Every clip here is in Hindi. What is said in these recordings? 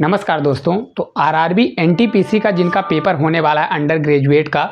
नमस्कार दोस्तों। तो आरआरबी एनटीपीसी का जिनका पेपर होने वाला है अंडर ग्रेजुएट का,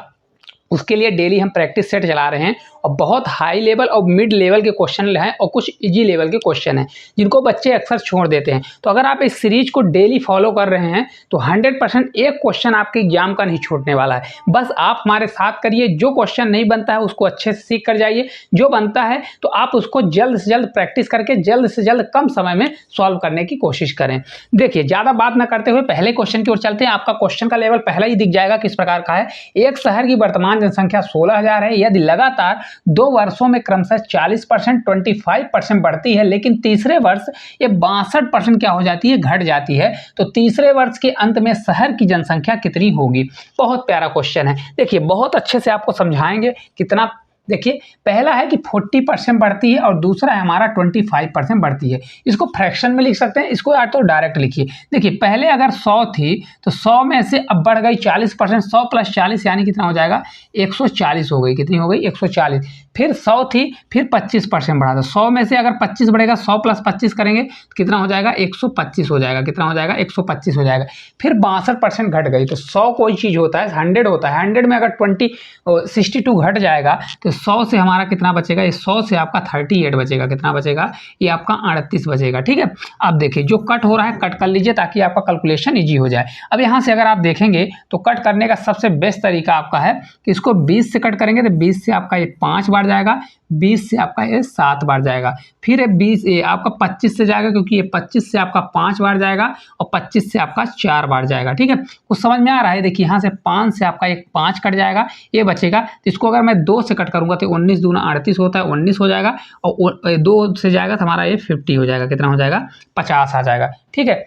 उसके लिए डेली हम प्रैक्टिस सेट चला रहे हैं और बहुत हाई लेवल और मिड लेवल के क्वेश्चन हैं और कुछ इजी लेवल के क्वेश्चन हैं जिनको बच्चे अक्सर छोड़ देते हैं। तो अगर आप इस सीरीज को डेली फॉलो कर रहे हैं तो 100% एक क्वेश्चन आपके एग्जाम का नहीं छूटने वाला है। बस आप हमारे साथ करिए, जो क्वेश्चन नहीं बनता है उसको अच्छे से सीख कर जाइए, जो बनता है तो आप उसको जल्द से जल्द प्रैक्टिस करके जल्द से जल्द कम समय में सॉल्व करने की कोशिश करें। देखिए, ज़्यादा बात ना करते हुए पहले क्वेश्चन की ओर चलते हैं। आपका क्वेश्चन का लेवल पहला ही दिख जाएगा किस प्रकार का है। एक शहर की वर्तमान जनसंख्या 16,000 है। यदि लगातार 2 वर्षों में क्रमशः 40%, 25% बढ़ती है, लेकिन तीसरे वर्ष ये 62% क्या हो जाती है, घट जाती है, तो तीसरे वर्ष के अंत में शहर की जनसंख्या कितनी होगी। बहुत प्यारा क्वेश्चन है। देखिए, बहुत अच्छे से आपको समझाएंगे कितना। देखिए, पहला है कि 40% बढ़ती है और दूसरा है हमारा 25% बढ़ती है। इसको फ्रैक्शन में लिख सकते हैं, इसको या तो डायरेक्ट लिखिए। देखिए, पहले अगर 100 थी तो 100 में से अब बढ़ गई 40%। 100 + 40 यानी कितना हो जाएगा, 140 हो गई। कितनी हो गई, 140। फिर 100 थी, फिर 25% बढ़ा दो। 100 में से अगर 25 बढ़ेगा, 100 + 25 करेंगे तो कितना हो जाएगा, 125 हो जाएगा। कितना हो जाएगा, 125 हो जाएगा। फिर 62% घट गई। तो 100 कोई चीज़ होता है, 100 होता है। 100 में अगर 62 घट जाएगा तो 100 से हमारा कितना बचेगा, ये 100 से आपका 38 बचेगा। कितना बचेगा, ये आपका 38 बचेगा। ठीक है, अब देखिए जो कट हो रहा है कट कर लीजिए ताकि आपका कैलकुलेशन इजी हो जाए। अब यहाँ से अगर आप देखेंगे तो कट करने का सबसे बेस्ट तरीका आपका है कि इसको 20 से कट करेंगे तो 20 से आपका ये 5 बार जाएगा, 20 से आपका ये 7 बार जाएगा, फिर ये 20 ये आपका 25 से जाएगा क्योंकि ये 25 से आपका 5 बार जाएगा और 25 से आपका 4 बार जाएगा। ठीक है, कुछ समझ में आ रहा है। देखिए, यहाँ से 5 से आपका एक 5 कट जाएगा, ये बचेगा। तो इसको अगर मैं 2 से कट करूंगा तो 19 दूना 38 होता है, 19 हो जाएगा। और 2 से जाएगा तो हमारा ये 50 हो जाएगा। कितना हो जाएगा, 50 आ जाएगा। ठीक है,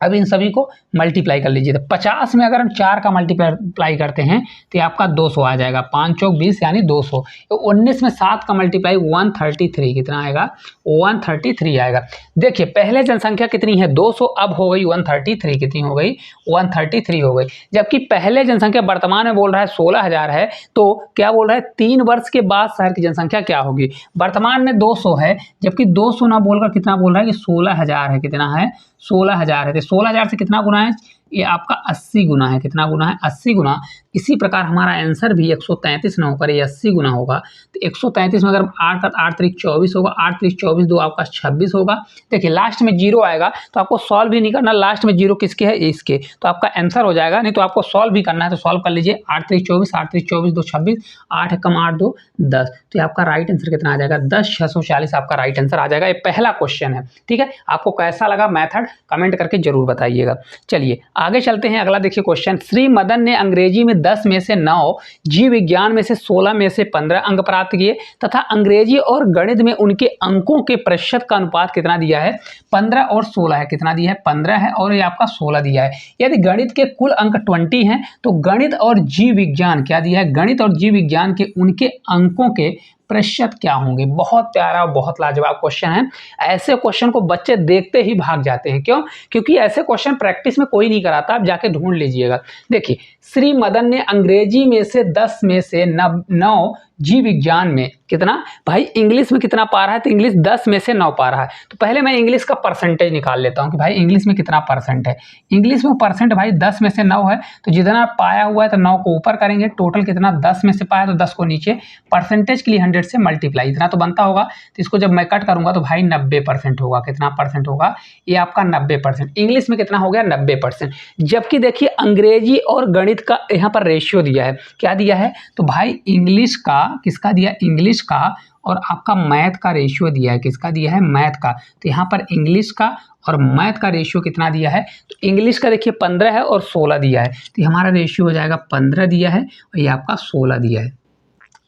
अब इन सभी को मल्टीप्लाई कर लीजिए। तो 50 में अगर हम 4 का मल्टीप्लाई करते हैं तो ये आपका 200 आ जाएगा। 5 चौक 20 यानी 200। तो 19 में 7 का मल्टीप्लाई 133। कितना आएगा, 133 आएगा। देखिए, पहले जनसंख्या कितनी है, 200, अब हो गई 133। कितनी हो गई, 133 हो गई। जबकि पहले जनसंख्या वर्तमान में बोल रहा है 16,000 है, तो क्या बोल रहा है, 3 वर्ष के बाद शहर की जनसंख्या क्या होगी। वर्तमान में 200 है, जबकि 200 ना बोलकर कितना बोल रहा है कि 16,000 है। कितना है, 16,000 है। तो 16,000 से कितना गुना है, ये आपका 80 गुना है। कितना गुना है, 80 गुना। इसी प्रकार हमारा आंसर भी 133 ना होकर ये 80 गुना होगा। तो 133 में अगर 8 8 3 24 होगा, 8 3 24 2 आपका 26 होगा। देखिए, लास्ट में 0 आएगा तो आपको सॉल्व भी नहीं करना। लास्ट में 0 किसके है, इसके, तो आपका आंसर हो जाएगा। नहीं तो आपको सॉल्व भी करना है तो सॉल्व कर लीजिए। 8 3 24, 8 3 24 2 26, 8 कम 8 2 10। तो ये आपका राइट आंसर कितना आ जाएगा, 10,640 आपका राइट आंसर आ जाएगा। ये पहला क्वेश्चन है। ठीक है, आपको कैसा लगा मेथड कमेंट करके जरूर बताइएगा। चलिए आगे चलते हैं। अगला देखिए क्वेश्चन, श्री मदन ने अंग्रेजी में 10 में से 9, जीव विज्ञान में से 16 में से 15 अंक प्राप्त किए तथा अंग्रेजी और गणित में उनके अंकों के प्रतिशत का अनुपात कितना दिया है, 15 और 16 है। कितना दिया है, 15 है और ये आपका 16 दिया है। यदि गणित के कुल अंक 20 हैं तो गणित और जीव विज्ञान क्या दिया है, गणित और जीव विज्ञान के उनके अंकों के प्रतिशत क्या होंगे। बहुत प्यारा और बहुत लाजवाब क्वेश्चन है। ऐसे क्वेश्चन को बच्चे देखते ही भाग जाते हैं। क्यों, क्योंकि ऐसे क्वेश्चन प्रैक्टिस में कोई नहीं कराता, आप जाके ढूंढ लीजिएगा। देखिए, श्री मदन ने अंग्रेजी में से 10 में से 9, जीव विज्ञान में कितना, भाई इंग्लिश में कितना पा रहा है, तो इंग्लिश 10 में से 9 पा रहा है। तो पहले मैं इंग्लिश का परसेंटेज निकाल लेता हूं कि भाई इंग्लिश में कितना परसेंट है। इंग्लिश में परसेंट भाई 10 में से 9 है, तो जितना पाया हुआ है तो 9 को ऊपर करेंगे। टोटल कितना, 10 में से पाया तो 10 को नीचे, परसेंटेज के लिए 100 से मल्टीप्लाई, इतना तो बनता होगा। तो इसको जब मैं कट करूंगा तो भाई 90% होगा। कितना परसेंट होगा, ये आपका 90%। इंग्लिश में कितना हो गया, 90%। जबकि देखिए अंग्रेजी और गणित का यहाँ पर रेशियो दिया है। क्या दिया है, तो भाई इंग्लिश का, किसका दिया, इंग्लिश का और आपका मैथ का रेशियो दिया है। किसका दिया है, मैथ का। तो यहाँ पर इंग्लिश का और मैथ का रेशियो कितना दिया है, तो इंग्लिश का देखिए 15 है और 16 दिया है। तो हमारा रेशियो हो जाएगा 15 दिया है और ये आपका 16 दिया है।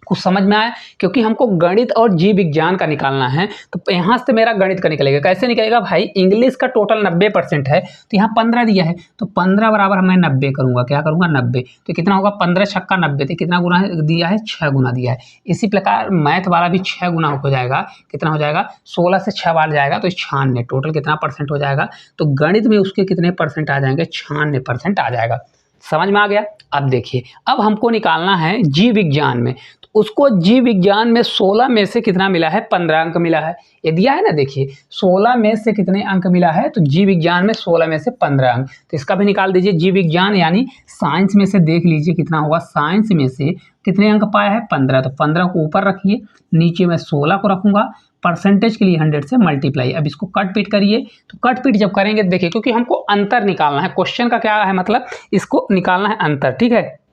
कुछ समझ में आया, क्योंकि हमको गणित और जीव विज्ञान का निकालना है। तो यहाँ से मेरा गणित का निकलेगा। कैसे निकलेगा भाई, इंग्लिश का टोटल 90% है तो यहाँ 15 दिया है, तो 15 बराबर मैं 90 करूंगा। क्या करूंगा, 90। तो कितना होगा, 15 छक्का 90। तो कितना गुना दिया है, 6 गुना दिया है। इसी प्रकार मैथ वाला भी 6 गुना हो जाएगा। कितना हो जाएगा, 16 से 6 बार जाएगा तो 96। टोटल कितना परसेंट हो जाएगा, तो गणित में उसके कितने परसेंट आ जाएंगे, 96% आ जाएगा। समझ में आ गया। अब देखिए, अब हमको निकालना है जीव विज्ञान में, तो उसको जीव विज्ञान में 16 में से कितना मिला है, 15 अंक मिला है। ये दिया है ना, देखिए 16 में से कितने अंक मिला है, तो जीव विज्ञान में 16 में से 15 अंक, तो इसका भी निकाल दीजिए। जीव विज्ञान यानी साइंस में से देख लीजिए कितना होगा, साइंस में से कितने अंक पाया है, 15, तो 15 को ऊपर रखिए, नीचे मैं 16 को रखूंगा, परसेंटेज के लिए 100 से मल्टीप्लाई। अब इसको कट पीट करिए, तो कट पीट जब करेंगे देखिए, क्योंकि हमको अंतर निकालना है, क्वेश्चन का क्या है मतलब, इसको निकालना है अंतर, ठीक है।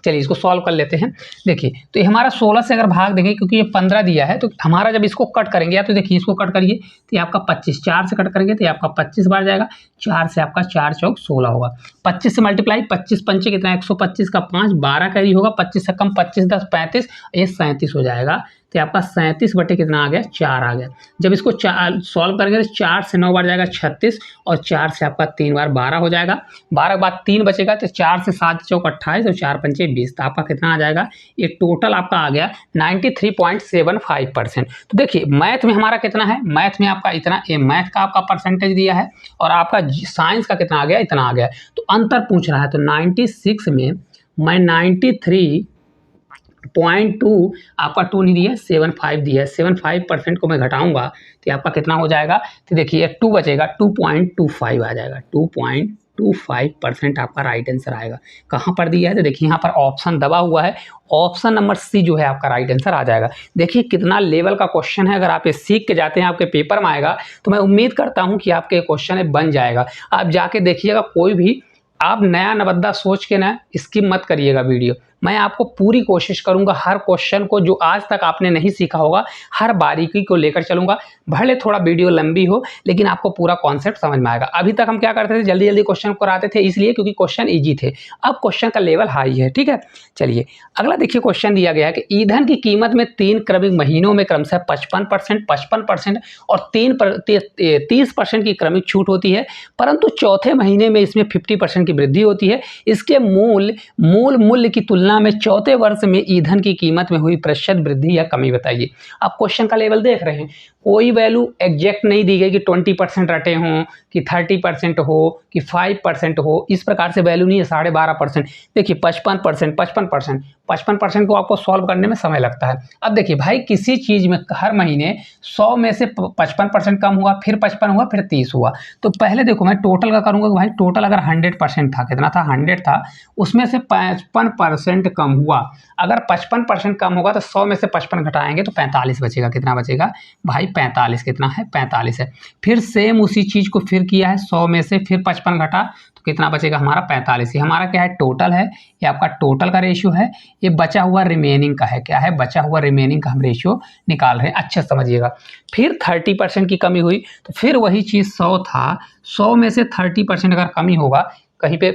चलिए इसको सॉल्व कर लेते हैं। देखिए तो ये हमारा 16 से अगर भाग देंगे, क्योंकि ये 15 दिया है, तो हमारा जब इसको कट करेंगे, या तो देखिए इसको कट करिए तो ये आपका 25, 4 से कट करेंगे तो ये आपका 25 बार जाएगा, 4 से आपका 4 चौक 16 होगा, 25 से मल्टीप्लाई, 25 पंचे कितना, 125 का 5, 12 कैरी होगा, 25 से कम 25 10 35, ये 37 हो जाएगा। तो आपका 37 बटे कितना आ गया, 4 आ गया। जब इसको सॉल्व करेंगे तो 4 से 9 बार जाएगा 36, और 4 से आपका 3 बार 12 हो जाएगा, 12 के बाद 3 बचेगा, तो 4 से 7 चौक 28 और 4 पंचे 20, तो आपका कितना आ जाएगा, ये टोटल आपका आ गया 93.75%। तो देखिए मैथ में हमारा कितना है, मैथ में आपका इतना, ये मैथ का आपका परसेंटेज दिया है, और आपका साइंस का कितना आ गया, इतना आ गया। तो अंतर पूछ रहा है, तो 96 में मैं 93.2, आपका 2 नहीं दिया, 75 दिया है, 75% को मैं घटाऊंगा तो आपका कितना हो जाएगा, तो देखिए 2 बचेगा, 2.25 आ जाएगा, 2.25% आपका राइट आंसर आएगा। कहाँ पर दिया है, तो देखिए यहाँ पर ऑप्शन दबा हुआ है, ऑप्शन नंबर सी जो है आपका राइट आंसर आ जाएगा। देखिए कितना लेवल का क्वेश्चन है, अगर आप ये सीख के जाते हैं आपके पेपर में आएगा, तो मैं उम्मीद करता हूँ कि आपके क्वेश्चन बन जाएगा। आप जाके देखिएगा, कोई भी आप नया नवद्दा सोच के ना स्किप मत करिएगा वीडियो। मैं आपको पूरी कोशिश करूंगा हर क्वेश्चन को, जो आज तक आपने नहीं सीखा होगा, हर बारीकी को लेकर चलूंगा। भले थोड़ा वीडियो लंबी हो, लेकिन आपको पूरा कॉन्सेप्ट समझ में आएगा। अभी तक हम क्या करते थे, जल्दी जल्दी क्वेश्चन कराते थे, इसलिए क्योंकि क्वेश्चन ईजी थे। अब क्वेश्चन का लेवल हाई है, ठीक है। चलिए अगला देखिए, क्वेश्चन दिया गया है कि ईंधन की कीमत में 3 क्रमिक महीनों में क्रमशः 55%, 55% और 30% की क्रमिक छूट होती है, परंतु चौथे महीने में इसमें 50% की वृद्धि होती है। इसके मूल मूल्य की तुलना में चौथे वर्ष में ईंधन की कीमत में हुई प्रतिशत वृद्धि या कमी बताइए। आप क्वेश्चन का लेवल देख रहे हैं, कोई वैल्यू एग्जैक्ट नहीं दी गई कि 20% रटे हों, कि 30% हो, कि 5% हो, इस प्रकार से वैल्यू नहीं है। 12.5%, देखिए 55%, 55%, 55% को आपको सॉल्व करने में समय लगता है। अब देखिए भाई, किसी चीज़ में हर महीने 100 में से 55% कम हुआ, फिर 55 हुआ, फिर 30 हुआ, तो पहले देखो मैं टोटल का करूँगा कि भाई टोटल अगर 100% था, कितना था, 100 था, उसमें से 55% कम हुआ। अगर 55% कम होगा तो 100 में से 55 घटाएंगे तो 45 बचेगा। कितना बचेगा भाई, 45, कितना है, 45 है। फिर सेम उसी चीज़ को फिर किया है, 100 में से फिर 55 घटा तो कितना बचेगा हमारा, 45। ये हमारा क्या है, टोटल है, ये आपका टोटल का रेशियो है। ये बचा हुआ रिमेनिंग का है, क्या है, बचा हुआ रिमेनिंग का हम रेशियो निकाल रहे हैं, अच्छा समझिएगा। फिर 30% की कमी हुई, तो फिर वही चीज़ 100 था, 100 में से 30% अगर कमी होगा कहीं पे,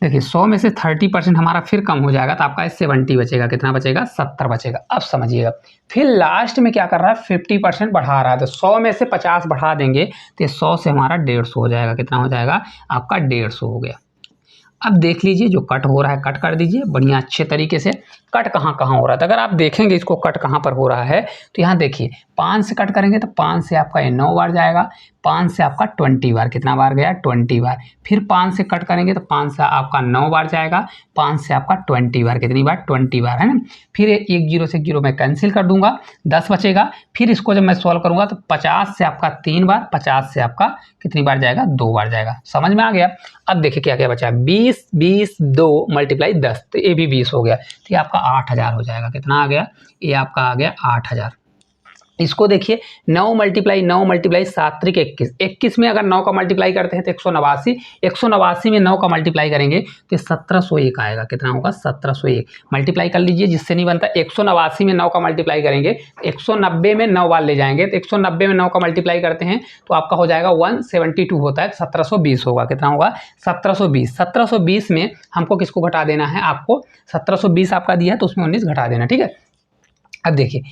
देखिए 100 में से 30% हमारा फिर कम हो जाएगा, तो आपका 70 बचेगा, कितना बचेगा, 70 बचेगा। अब समझिएगा, फिर लास्ट में क्या कर रहा है, 50% बढ़ा रहा है, तो 100 में से 50 बढ़ा देंगे तो 100 से हमारा 150 हो जाएगा। कितना हो जाएगा, आपका 150 हो गया। अब देख लीजिए, जो कट हो रहा है कट कर दीजिए बढ़िया अच्छे तरीके से। कट कहाँ कहाँ हो रहा था, अगर आप देखेंगे इसको कट कहाँ पर हो रहा है, तो यहाँ देखिए 5 से कट करेंगे तो 5 से आपका ये 9 बार जाएगा, 5 से आपका 20 बार, कितना बार गया, 20 बार। फिर 5 से कट करेंगे तो 5 से आपका 9 बार जाएगा, 5 से आपका 20 बार, कितनी बार, 20 बार, है ना। फिर एक जीरो से एक जीरो मैं कैंसिल कर दूंगा, 10 बचेगा। फिर इसको जब मैं सॉल्व करूंगा तो 50 से आपका 3 बार, 50 से आपका कितनी बार जाएगा, 2 बार जाएगा। समझ में आ गया। अब देखिए क्या क्या बचा, 20, 20, 2 मल्टीप्लाई 10, तो ये भी 20 हो गया, तो ये आपका 8000 हो जाएगा। कितना आ गया, ये आपका आ गया 8000। इसको देखिए 9 मल्टीप्लाई 7 त्रिक 21, 21 में अगर 9 का मल्टीप्लाई करते हैं तो 189, 189 में 9 का मल्टीप्लाई करेंगे तो 1701 आएगा। कितना होगा, 1701। मल्टीप्लाई कर लीजिए, जिससे नहीं बनता, 189 में 9 का मल्टीप्लाई करेंगे, 190 में 9 बार ले जाएंगे, तो 190 में 9 का मल्टीप्लाई करते हैं तो आपका हो जाएगा 172 होता है, 1720 होगा। कितना होगा, 1720। 1720 में हमको किसको घटा देना है, आपको 1720 आपका दिया है तो उसमें 19 घटा देना, ठीक है। अब देखिए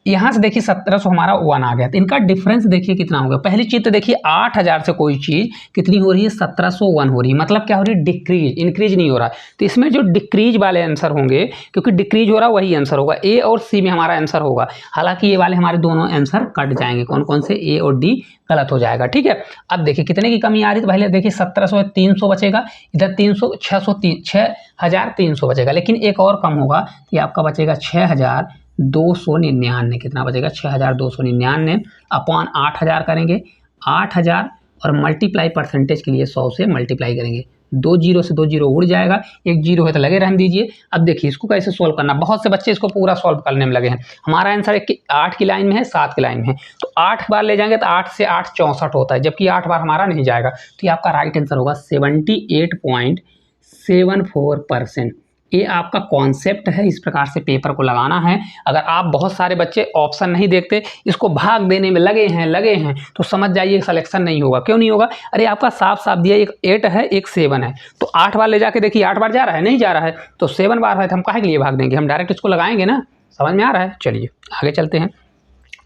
यहाँ से देखिए 1700 हमारा 1 आ गया, तो इनका डिफरेंस देखिए कितना होगा। पहली चीज तो देखिए 8000 से कोई चीज कितनी हो रही है, 1701 हो रही है, मतलब क्या हो रही है, डिक्रीज, इंक्रीज नहीं हो रहा। तो इसमें जो डिक्रीज वाले आंसर होंगे, क्योंकि डिक्रीज हो रहा है वही आंसर होगा, ए और सी में हमारा आंसर होगा। हालांकि ये वाले हमारे दोनों आंसर कट जाएंगे, कौन कौन से, ए और डी गलत हो जाएगा, ठीक है। अब देखिए कितने की कमी आ रही है, तो पहले देखिए 1700 300 बचेगा, इधर 300 6300 बचेगा, लेकिन एक और कम होगा, तो ये आपका बचेगा 6299। कितना बचेगा, 6299 अपॉन 8000 करेंगे, 8000 और मल्टीप्लाई परसेंटेज के लिए 100 से मल्टीप्लाई करेंगे, 2 जीरो से 2 जीरो उड़ जाएगा, एक जीरो है तो लगे रहने दीजिए। अब देखिए इसको कैसे सोल्व करना, बहुत से बच्चे इसको पूरा सोल्व करने में लगे हैं। हमारा आंसर 8 की लाइन में है, 7 की लाइन में है, तो 8 बार ले जाएंगे तो 8 से 8 64 होता है, जबकि 8 बार हमारा नहीं जाएगा। तो ये आपका राइट आंसर होगा 78.74%। ये आपका कॉन्सेप्ट है, इस प्रकार से पेपर को लगाना है। अगर आप बहुत सारे बच्चे ऑप्शन नहीं देखते, इसको भाग देने में लगे हैं तो समझ जाइए सिलेक्शन नहीं होगा। क्यों नहीं होगा, अरे आपका साफ साफ दिया, एक 8 है एक 7 है, तो 8 बार ले जाके देखिए, 8 बार जा रहा है, नहीं जा रहा है, तो 7 बार है तो हम काहे के लिए भाग देंगे, हम डायरेक्ट इसको लगाएंगे ना। समझ में आ रहा है, चलिए आगे चलते हैं।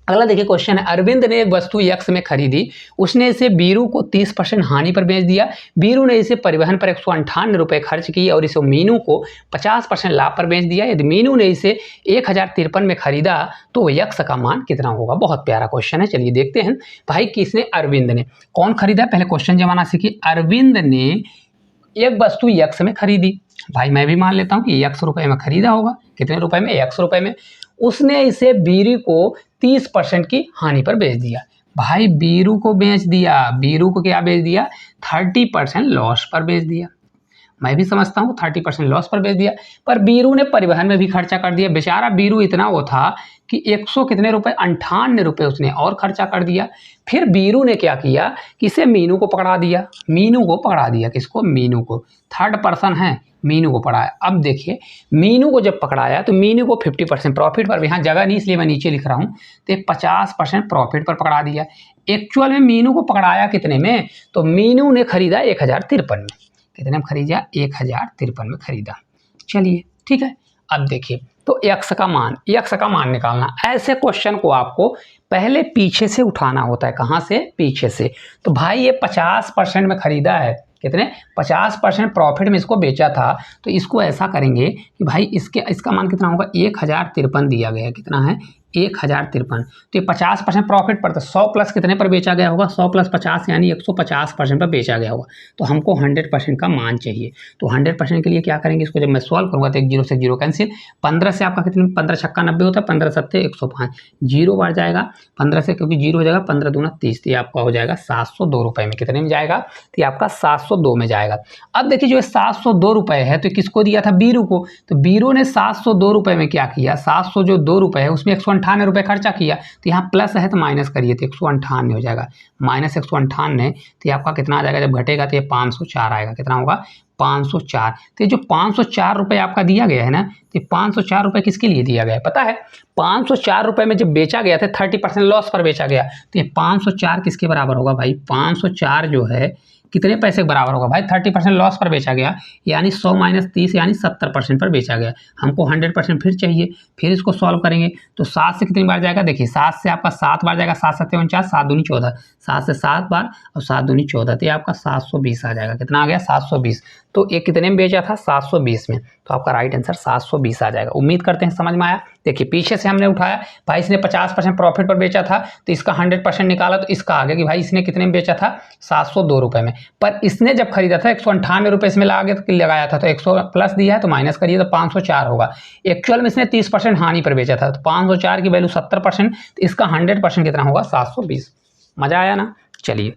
अगला देखिए क्वेश्चन है, अरविंद ने एक वस्तु यक्स में खरीदी, उसने इसे बीरू को 30% हानि पर बेच दिया। बीरू ने इसे परिवहन पर 198 रुपये खर्च किए और इसे मीनू को 50% लाभ पर बेच दिया। यदि मीनू ने इसे 1053 में खरीदा तो यक्स का मान कितना होगा। बहुत प्यारा क्वेश्चन है, चलिए देखते हैं। भाई किसने, अरविंद ने। कौन खरीदा, पहले क्वेश्चन जमाना सीखिए। अरविंद ने एक वस्तु यक्स में खरीदी, भाई मैं भी मान लेता हूँ कि यक्स रुपये में खरीदा होगा। कितने रुपए में, यक्स रुपये में। उसने इसे बीरू को 30% की हानि पर बेच दिया। भाई बीरू को बेच दिया, बीरू को क्या बेच दिया, 30% लॉस पर बेच दिया। मैं भी समझता हूँ 30% लॉस पर बेच दिया, पर बीरू ने परिवहन में भी खर्चा कर दिया। बेचारा बीरू इतना वो था कि 100 कितने रुपए, 98 रुपये उसने और खर्चा कर दिया। फिर बीरू ने क्या किया कि इसे मीनू को पकड़ा दिया, मीनू को पकड़ा दिया, किसको, मीनू को। थर्ड पर्सन है, मीनू को पकड़ाया। अब देखिए मीनू को जब पकड़ाया तो मीनू को 50% प्रॉफिट पर, यहाँ जगह नहीं इसलिए मैं नीचे लिख रहा हूँ, तो 50% प्रॉफिट पर पकड़ा दिया। एक्चुअल में मीनू को पकड़ाया कितने में, तो मीनू ने खरीदा 1053 में। कितने में खरीदा, 1053 में खरीदा। चलिए ठीक है। अब देखिए तो यक्स का मान निकालना। ऐसे क्वेश्चन को आपको पहले पीछे से उठाना होता है। कहाँ से, पीछे से। तो भाई ये 50% में खरीदा है, कितने, 50% प्रॉफिट में इसको बेचा था, तो इसको ऐसा करेंगे कि भाई इसका मान कितना होगा, 1053 दिया गया है। कितना है, 1053। तो ये 50% प्रॉफिट पर, तो 100 प्लस कितने पर बेचा गया होगा, 100 प्लस 50 यानी 150% पर बेचा गया होगा। तो हमको 100% का मान चाहिए। तो 100% के लिए क्या करेंगे, इसको जब मैं सॉल्व करूँगा तो एक जीरो से जीरो कैंसिल, 15 से आपका कितने, 15 छक्का 90 होता है, 15 सत्ते 105, जीरो बार जाएगा 15 से, क्योंकि जीरो हो जाएगा, 15 दूना 30, तो ये आपका हो जाएगा 702 रुपये में। कितने में जाएगा, तो ये आपका 702 में जाएगा। अब देखिए जो 702 रुपये है, तो किसको दिया था, बीरू को। तो बीरू ने 702 रुपये में क्या किया, 702 रुपये है उसमें 198 रुपये खर्चा किया, तो यहाँ प्लस है तो माइनस करिए, तो 198 हो जाएगा, माइनस 198, तो ये आपका कितना आ जाएगा, जब घटेगा तो ये 504 आएगा। कितना होगा, 504। तो ये जो 504 रुपये आपका दिया गया है ना, तो 504 रुपये किसके लिए दिया गया है पता है, 504 रुपये में जब बेचा गया था 30% लॉस पर बेचा गया, तो ये 504 किसके बराबर होगा भाई, 504 जो है कितने पैसे के बराबर होगा भाई, 30% लॉस पर बेचा गया, यानी 100 माइनस 30 यानी 70% पर बेचा गया। हमको 100% फिर चाहिए, फिर इसको सॉल्व करेंगे तो 7 से कितनी बार जाएगा, देखिए 7 से आपका 7 बार जाएगा, 7 7 49, 7 दूनी 14, 7 से 7 बार और 7 दूनी 14, तो ये आपका 720 आ जाएगा। कितना आ गया, 720। तो ये कितने में बेचा था, 720 में, तो आपका राइट आंसर 720 आ जाएगा। उम्मीद करते हैं समझ में आया। देखिए पीछे से हमने उठाया, भाई इसने 50% प्रॉफिट पर बेचा था, तो इसका 100% निकाला, तो इसका आ गया कि भाई इसने कितने में बेचा था, 702 रुपये में। पर इसने जब खरीदा था 198 रुपये इसमें लगाया था, तो 100 प्लस दिया है तो माइनस करिए तो 504 होगा। एक्चुअल में इसने 30% हानि पर बेचा था, तो 504 की वैल्यू 70%, तो इसका 100% कितना होगा, 720। मज़ा आया ना। चलिए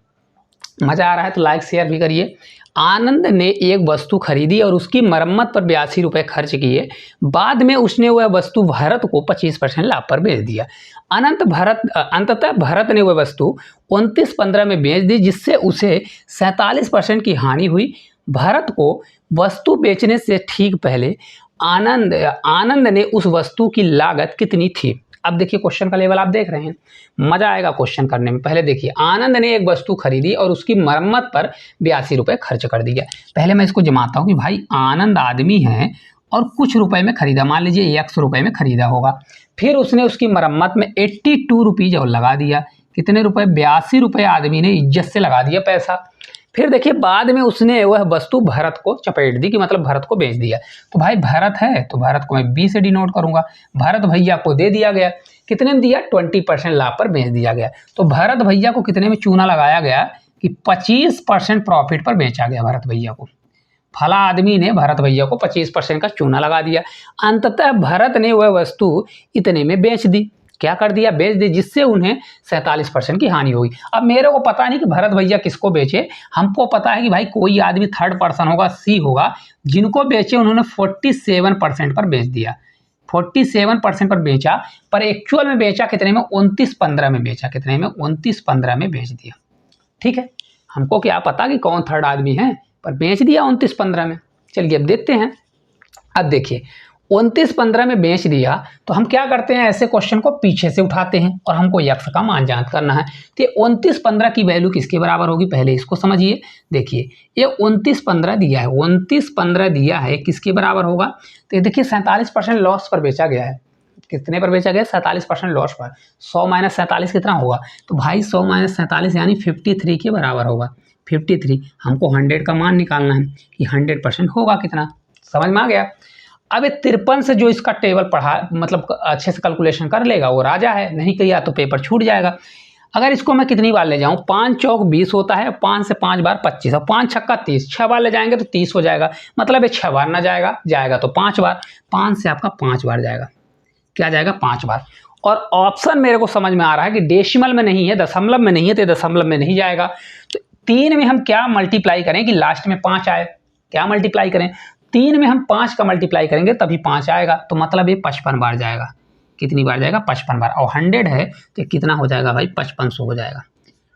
मज़ा आ रहा है तो लाइक शेयर भी करिए। आनंद ने एक वस्तु खरीदी और उसकी मरम्मत पर 82 रुपये खर्च किए। बाद में उसने वह वस्तु भरत को 25% लाभ पर बेच दिया। अंततः भरत ने वह वस्तु 29.15 में बेच दी, जिससे उसे 47% की हानि हुई। भरत को वस्तु बेचने से ठीक पहले आनंद ने उस वस्तु की लागत कितनी थी। अब देखिए क्वेश्चन का लेवल आप देख रहे हैं, मजा आएगा क्वेश्चन करने में। पहले देखिए आनंद ने एक वस्तु खरीदी और उसकी मरम्मत पर 82 रुपये खर्च कर दिया। पहले मैं इसको जमाता हूँ कि भाई आनंद आदमी है और कुछ रुपए में खरीदा, मान लीजिए 100 रुपए में खरीदा होगा। फिर उसने उसकी मरम्मत में 82 रुपीज़ और लगा दिया। कितने रुपए? 82 रुपये आदमी ने इज्जत से लगा दिया पैसा। फिर देखिए बाद में उसने वह वस्तु भरत को चपेट दी, कि मतलब भरत को बेच दिया। तो भाई भरत है तो भरत को मैं बी से डिनोट करूंगा। भरत भैया को दे दिया गया, कितने में दिया? 20% लाभ पर बेच दिया गया। तो भरत भैया को कितने में चूना लगाया गया? कि 25% प्रॉफिट पर बेचा गया भरत भैया को। फला आदमी ने भरत भैया को 25% का चूना लगा दिया। अंततः भरत ने वह वस्तु इतने में बेच दी। क्या कर दिया? बेच दी, जिससे उन्हें 47% की हानि हुई। अब मेरे को पता नहीं कि भरत भैया किसको बेचे, हमको पता है कि भाई कोई आदमी थर्ड पर्सन होगा, सी होगा। जिनको बेचे उन्होंने 47% पर बेच दिया। 47% पर बेचा, पर एक्चुअल में बेचा कितने में? 29.15 में बेचा। कितने में? 29.15 में बेच दिया। ठीक है, हमको क्या पता कि कौन थर्ड आदमी है, पर बेच दिया 29.15 में। चलिए अब देखते हैं। अब देखिए 29.15 में बेच दिया, तो हम क्या करते हैं? ऐसे क्वेश्चन को पीछे से उठाते हैं और हमको यक्स का मान ज्ञात करना है। तो 29.15 की वैल्यू किसके बराबर होगी? पहले इसको समझिए। देखिए ये 29.15 दिया है, 29.15 दिया है, किसके बराबर होगा? तो ये देखिए 47% लॉस पर बेचा गया है। कितने पर बेचा गया? 47% लॉस पर। 100 माइनस 47 कितना होगा? तो भाई 100 माइनस 47 यानी 53 के बराबर होगा। 53, हमको 100 का मान निकालना है कि 100% होगा कितना। समझ में आ गया? अब 53 से जो इसका टेबल पढ़ा, मतलब अच्छे से कैलकुलेशन कर लेगा वो राजा है, नहीं किया तो पेपर छूट जाएगा। अगर इसको मैं कितनी बार ले जाऊं? 5 चौक 20 होता है, 5 से 5 बार 25 और 5 छक्का 30, 6 बार ले जाएंगे तो 30 हो जाएगा। मतलब ये 6 बार ना जाएगा तो 5 बार। 5 से आपका 5 बार जाएगा। क्या जाएगा? 5 बार। और ऑप्शन मेरे को समझ में आ रहा है कि डेसिमल में नहीं है, दशमलव में नहीं है, तो दशमलव में नहीं जाएगा। तो 3 में हम क्या मल्टीप्लाई करें कि लास्ट में 5 आए? क्या मल्टीप्लाई करें? 3 में हम 5 का मल्टीप्लाई करेंगे तभी 5 आएगा। तो मतलब ये 55 बार जाएगा। कितनी बार जाएगा? 55 बार। और 100 है तो कितना हो जाएगा भाई? 5500 हो जाएगा।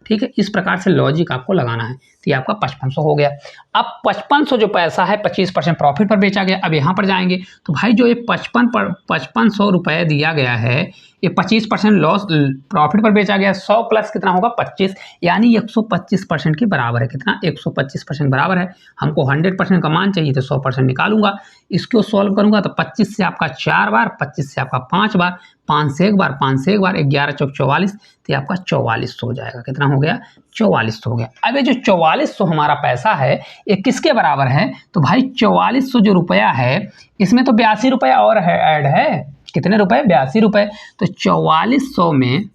ठीक है, इस प्रकार से लॉजिक आपको लगाना है। तो ये आपका 5500 हो गया। अब 5500 जो पैसा है 25% प्रॉफिट पर बेचा गया। अब यहाँ पर जाएंगे तो भाई जो ये 5500 रुपये दिया गया है, ये 25% लॉस प्रॉफिट पर बेचा गया। 100 प्लस कितना होगा? 25, यानी 125% के बराबर है। कितना? 125% बराबर है। हमको 100% का मान चाहिए तो 100% निकालूंगा। इसको सॉल्व करूंगा तो 25 से आपका 4 बार, 25 से आपका 5 बार, 5 से 1 बार, 5 से 1 बार, 11 चौक 44, तो ये आपका 4400 हो जाएगा। कितना हो गया? 4400 हो गया। अब ये जो 4400 हमारा पैसा है ये किसके बराबर है? तो भाई 4400 जो रुपया है इसमें तो 82 रुपया और है, ऐड है। कितने रुपए? 82 रुपये। तो 4400 में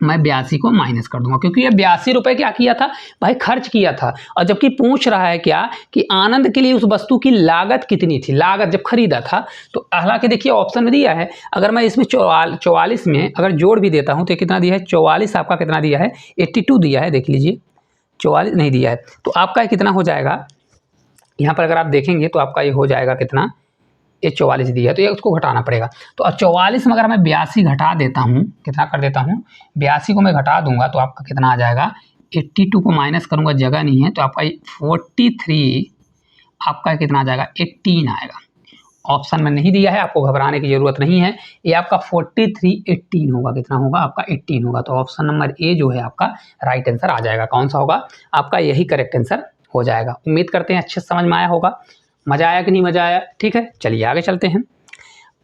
मैं 82 को माइनस कर दूंगा, क्योंकि ये 82 रुपये क्या किया था भाई? खर्च किया था। और जबकि पूछ रहा है क्या कि आनंद के लिए उस वस्तु की लागत कितनी थी, लागत जब खरीदा था। तो हालांकि देखिए ऑप्शन में दिया है, अगर मैं इसमें 44 में अगर जोड़ भी देता हूं तो कितना दिया है? 44 आपका कितना दिया है? 82 दिया है। देख लीजिए 44 नहीं दिया है, तो आपका कितना हो जाएगा? यहाँ पर अगर आप देखेंगे तो आपका ये हो जाएगा कितना? ये 44 दिया है तो ये उसको घटाना पड़ेगा। तो अब 44 में अगर मैं 82 घटा देता हूँ, कितना कर देता हूँ? 82 को मैं घटा दूंगा तो आपका कितना आ जाएगा? 82 को माइनस करूंगा, जगह नहीं है, तो आपका 43 आपका कितना आ जाएगा? 18 आएगा। ऑप्शन में नहीं दिया है, आपको घबराने की जरूरत नहीं है। ये आपका 43 18 होगा। कितना होगा? आपका 18 होगा। तो ऑप्शन नंबर ए जो है आपका राइट आंसर आ जाएगा। कौन सा होगा? आपका यही करेक्ट आंसर हो जाएगा। उम्मीद करते हैं अच्छे से समझ में आया होगा। मजा आया कि नहीं मजा आया? ठीक है, चलिए आगे चलते हैं।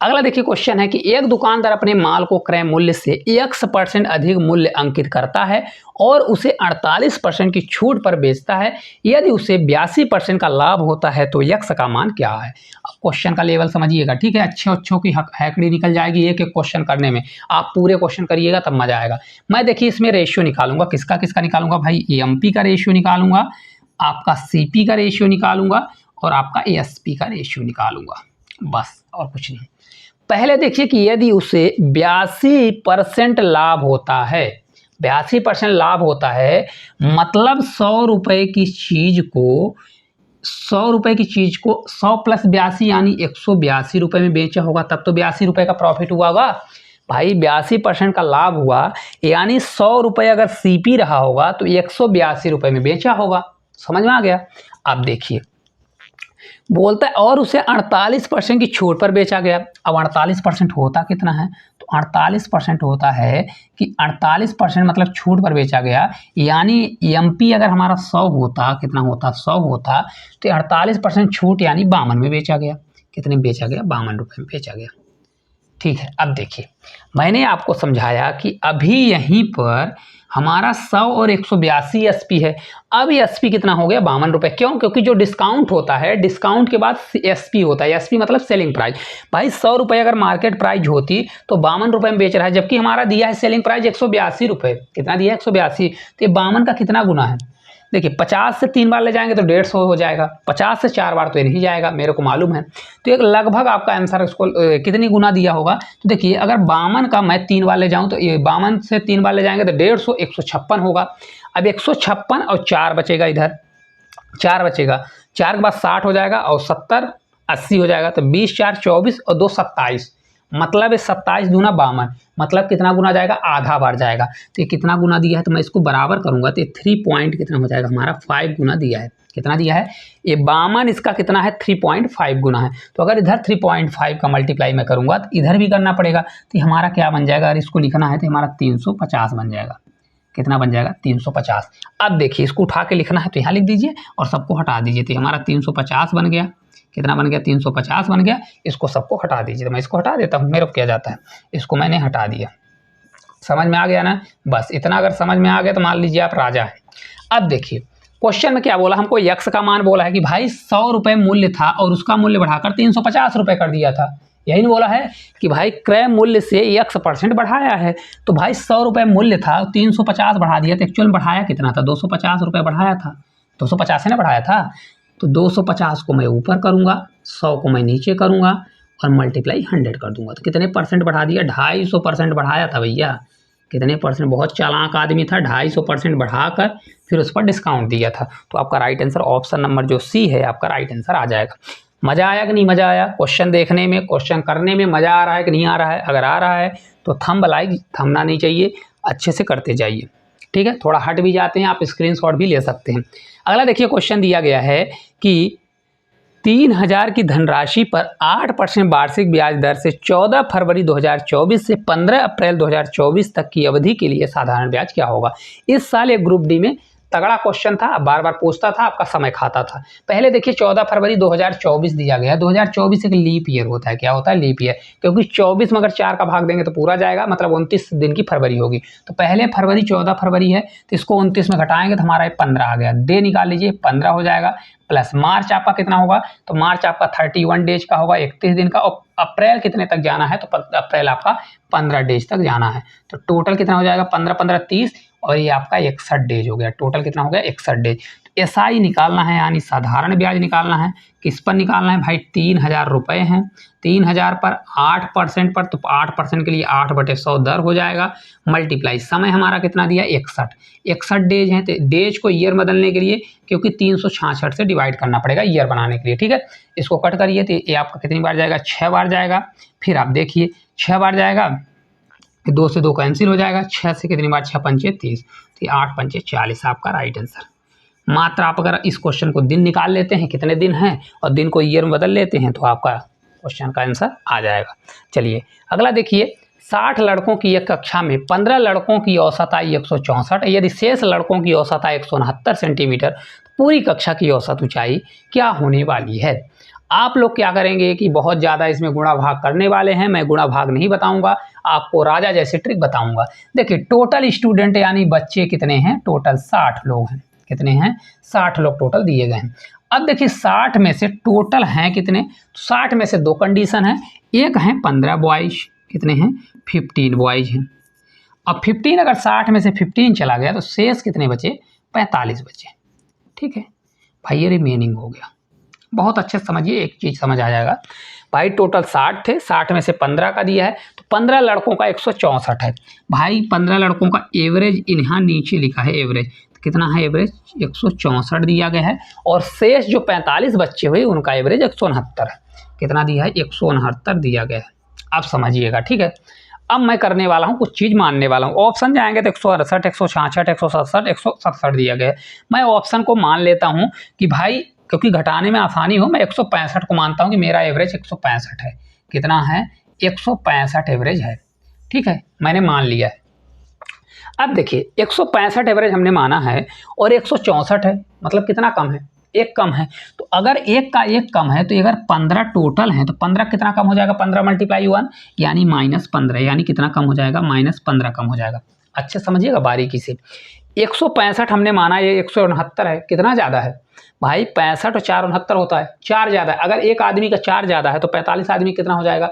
अगला देखिए क्वेश्चन है कि एक दुकानदार अपने माल को क्रय मूल्य से X% अधिक मूल्य अंकित करता है और उसे 48% की छूट पर बेचता है। यदि उसे 82% का लाभ होता है तो X का मान क्या है? अब क्वेश्चन का लेवल समझिएगा। ठीक है, अच्छों की हैकड़ी निकल जाएगी एक एक क्वेश्चन करने में। आप पूरे क्वेश्चन करिएगा तब मजा आएगा। मैं देखिए इसमें रेशियो निकालूंगा। किसका किसका निकालूंगा भाई? MP का रेशियो निकालूंगा, आपका CP का रेशियो निकालूंगा और आपका ASP का रेशियो निकालूंगा, बस और कुछ नहीं। पहले देखिए कि यदि उसे 82% लाभ होता है, 82% लाभ होता है, मतलब 100 रुपये की चीज को 100 प्लस 82 यानी 182 रुपये में बेचा होगा, तब तो 82 रुपये का प्रॉफिट हुआ होगा भाई। 82% का लाभ हुआ, यानी 100 रुपये अगर CP रहा होगा तो 182 रुपये में बेचा होगा। समझ में आ गया? अब देखिए बोलता है और उसे 48% की छूट पर बेचा गया। अब 48% होता कितना है? तो 48% होता है कि 48% मतलब छूट पर बेचा गया, यानी MP अगर हमारा 100 होता, कितना होता? 100 होता, तो 48% छूट यानी 52 में बेचा गया। कितने में बेचा गया, 52 रुपये में बेचा गया। ठीक है, अब देखिए मैंने आपको समझाया कि अभी यहीं पर हमारा 100 और 182 एसपी है। अब ये एसपी कितना हो गया, 52 रुपये। क्यों? क्योंकि जो डिस्काउंट होता है, डिस्काउंट के बाद एसपी होता है। एसपी मतलब सेलिंग प्राइस। भाई 100 रुपये अगर मार्केट प्राइस होती तो 52 रुपये में बेच रहा है, जबकि हमारा दिया है सेलिंग प्राइस 182 रुपये। कितना दिया है, 182। तो ये 52 का कितना गुना है? देखिए 50 से 3 बार ले जाएंगे तो 150 हो जाएगा, 50 से 4 बार तो ये नहीं जाएगा, मेरे को मालूम है। तो एक लगभग आपका आंसर इसको कितनी गुना दिया होगा। तो देखिए अगर 52 का मैं 3 बार ले जाऊं तो ये 52 से 3 बार ले जाएंगे तो 150, 156 होगा। अब 156 और 4 बचेगा, इधर 4 बचेगा, 4 के बाद 60 हो जाएगा और 70 80 हो जाएगा। तो 20 4 24 और 2 27, मतलब 27 दूना 52, मतलब कितना गुना जाएगा, आधा बार जाएगा। तो ये कितना गुना दिया है, तो मैं इसको बराबर करूंगा तो ये 3 पॉइंट कितना हो जाएगा हमारा, 5 गुना दिया है। कितना दिया है ये 52, इसका कितना है 3.5 गुना है। तो अगर इधर 3.5 का मल्टीप्लाई मैं करूंगा तो इधर भी करना पड़ेगा। तो हमारा क्या बन जाएगा, अगर इसको लिखना है तो हमारा 350 बन जाएगा। कितना बन जाएगा, 350। अब देखिए इसको उठा के लिखना है तो यहाँ लिख दीजिए और सबको हटा दीजिए। तो हमारा 350 बन गया। कितना बन गया, 350 बन गया। इसको सबको हटा दीजिए। तो मैं इसको हटा देता हूँ, मेरे को क्या जाता है, इसको मैंने हटा दिया। समझ में आ गया ना, बस इतना अगर समझ में आ गया तो मान लीजिए आप राजा है। अब देखिए क्वेश्चन में क्या बोला, हमको यक्स का मान बोला है कि भाई 100 रुपये मूल्य था और उसका मूल्य बढ़ाकर 350 रुपये कर दिया था। यही बोला है कि भाई क्रय मूल्य से x% बढ़ाया है। तो भाई 100 रुपये मूल्य था, 350 बढ़ा दिया, तो एक्चुअल में बढ़ाया कितना था, 250 रुपये बढ़ाया था। 250 है ना बढ़ाया था। तो 250 को मैं ऊपर करूँगा, 100 को मैं नीचे करूँगा और मल्टीप्लाई 100 कर दूंगा। तो कितने परसेंट बढ़ा दिया, 250% बढ़ाया था भैया। कितने परसेंट, बहुत चालाक आदमी था, 250% बढ़ाकर फिर उस पर डिस्काउंट दिया था। तो आपका राइट आंसर ऑप्शन नंबर जो सी है आपका राइट आंसर आ जाएगा। मज़ा आया कि नहीं मज़ा आया, क्वेश्चन देखने में, क्वेश्चन करने में मज़ा आ रहा है कि नहीं आ रहा है? अगर आ रहा है तो थंब लाइक थमना नहीं चाहिए, अच्छे से करते जाइए। ठीक है, थोड़ा हट भी जाते हैं, आप स्क्रीनशॉट भी ले सकते हैं। अगला देखिए क्वेश्चन दिया गया है कि 3000 की धनराशि पर 8% वार्षिक ब्याज दर से 14 फरवरी 2024 से 15 अप्रैल 2024 तक की अवधि के लिए साधारण ब्याज क्या होगा। इस साल एक ग्रुप डी में तगड़ा क्वेश्चन था, बार बार पूछता था, आपका समय खाता था। पहले देखिए 14 फरवरी 2024 दिया गया। 2024 एक लीप ईयर होता है। क्या होता है, लीप ईयर। क्योंकि 24 में अगर 4 का भाग देंगे तो पूरा जाएगा, मतलब 29 दिन की फरवरी होगी। तो पहले फरवरी 14 फरवरी है तो इसको 29 में घटाएंगे तो हमारा 15 आ गया। डे निकाल लीजिए, 15 हो जाएगा। प्लस मार्च आपका कितना होगा, तो मार्च आपका 31 डेज का होगा, 31 दिन का। और अप्रैल कितने तक जाना है, तो अप्रैल आपका 15 डेज तक जाना है। तो टोटल कितना हो जाएगा, 15 15 30 और ये आपका 61 डेज हो गया। टोटल कितना हो गया, 61 डेज। तो एसआई निकालना है, यानी साधारण ब्याज निकालना है। किस पर निकालना है भाई, 3000 रुपये हैं। 3000 पर 8% पर, तो 8% के लिए 8/100 दर हो जाएगा। मल्टीप्लाई समय हमारा कितना दिया, 61 डेज हैं। तो डेज को ईयर बदलने के लिए क्योंकि 366 से डिवाइड करना पड़ेगा ईयर बनाने के लिए। ठीक है, इसको कट करिए तो ये आपका कितनी बार जाएगा, 6 बार जाएगा। फिर आप देखिए 6 बार जाएगा, 2 से 2 कैंसिल हो जाएगा। 6 से कितनी बार, 6 पंचे 30, तो 8 पंचे 40 आपका राइट आंसर। मात्र आप अगर इस क्वेश्चन को दिन निकाल लेते हैं कितने दिन हैं और दिन को ईयर में बदल लेते हैं तो आपका क्वेश्चन का आंसर आ जाएगा। चलिए अगला देखिए, 60 लड़कों की एक कक्षा में 15 लड़कों की औसत आयु 164, यदि शेष लड़कों की औसत आयु 169 सेंटीमीटर, पूरी कक्षा की औसत ऊंचाई क्या होने वाली है। आप लोग क्या करेंगे कि बहुत ज़्यादा इसमें गुणा भाग करने वाले हैं। मैं गुणा भाग नहीं बताऊंगा, आपको राजा जैसे ट्रिक बताऊंगा। देखिए टोटल स्टूडेंट यानी बच्चे कितने हैं, टोटल 60 लोग हैं। कितने हैं, 60 लोग टोटल दिए गए हैं। अब देखिए 60 में से टोटल हैं कितने, 60 में से 2 कंडीशन है। एक है 15 बॉयज, कितने हैं, 15 बॉयज हैं। अब 15 अगर 60 में से 15 चला गया तो शेष कितने बचे, 45 बचे। ठीक है भाई, ये रिमेनिंग हो गया। बहुत अच्छे से समझिए, एक चीज़ समझ आ जाएगा भाई। टोटल 60 थे, 60 में से 15 का दिया है तो 15 लड़कों का 164 है भाई। 15 लड़कों का एवरेज यहाँ नीचे लिखा है, एवरेज कितना है, एवरेज 164 दिया गया है। और शेष जो 45 बच्चे हुए उनका एवरेज 169 है। कितना दिया है, 169 दिया गया है। आप समझिएगा, ठीक है। अब मैं करने वाला हूँ कुछ चीज़ मानने वाला हूँ। ऑप्शन जाएंगे तो 168, 166, 167, 167 दिया गया है। मैं ऑप्शन को मान लेता हूँ कि भाई क्योंकि घटाने में आसानी हो, मैं 165 को मानता हूँ कि मेरा एवरेज 165 है। कितना है, 165 एवरेज है। ठीक है, मैंने मान लिया है। अब देखिए 165 एवरेज हमने माना है और 164 है, मतलब कितना कम है, एक कम है। तो अगर एक का एक कम है तो अगर 15 टोटल है तो 15 कितना कम हो जाएगा, 15 मल्टीप्लाई 1 यानी -15, यानी कितना कम हो जाएगा, -15 कम हो जाएगा। अच्छे समझिएगा बारीकी से। 165 हमने माना, ये 169 है, कितना ज़्यादा है भाई, 65 और 4 69 होता है, 4 ज़्यादा है। अगर एक आदमी का 4 ज़्यादा है तो 45 आदमी कितना हो जाएगा,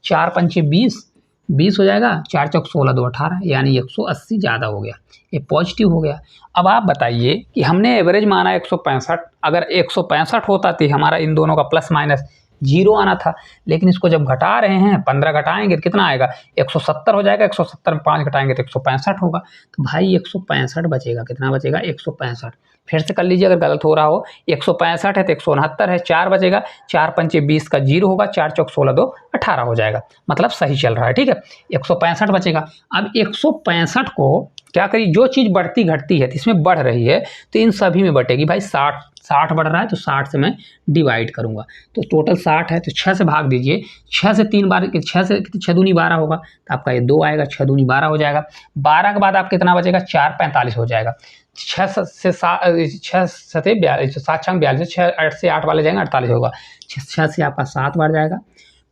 4 पंचे 20, 20 हो जाएगा, 4 चौक 16 2 18, यानी 180 ज़्यादा हो गया, ये पॉजिटिव हो गया। अब आप बताइए कि हमने एवरेज माना 165, अगर 165 होता तो हमारा इन दोनों का प्लस माइनस 0 आना था, लेकिन इसको जब घटा रहे हैं 15 घटाएंगे तो कितना आएगा, 170 हो जाएगा, 170 में 5 घटाएंगे तो 165 होगा। तो भाई 165 बचेगा, कितना बचेगा, 165। फिर से कर लीजिए अगर गलत हो रहा हो, 165 है तो 169 है, 4 बचेगा, 4 पंचे 20 का 0 होगा, 4 चौक 16 2 18 हो जाएगा, मतलब सही चल रहा है, ठीक है। 165 बचेगा। अब 165 को क्या करिए, जो चीज़ बढ़ती घटती है तो इसमें बढ़ रही है तो इन सभी में बटेगी भाई। 60 बढ़ रहा है तो 60 से मैं डिवाइड करूंगा, तो टोटल 60 है तो 6 से भाग दीजिए, 6 से 3 बार, 6 से 6 दूनी 12 होगा, तो आपका ये 2 आएगा, 6 दूनी 12 हो जाएगा। 12 के बाद आप कितना बचेगा, 4 45 हो जाएगा। 6 से 6 सते 42, 7 6 42, 6 8 से 8 वाले जाएंगे 48 होगा, 6 से आपका 7 बार जाएगा,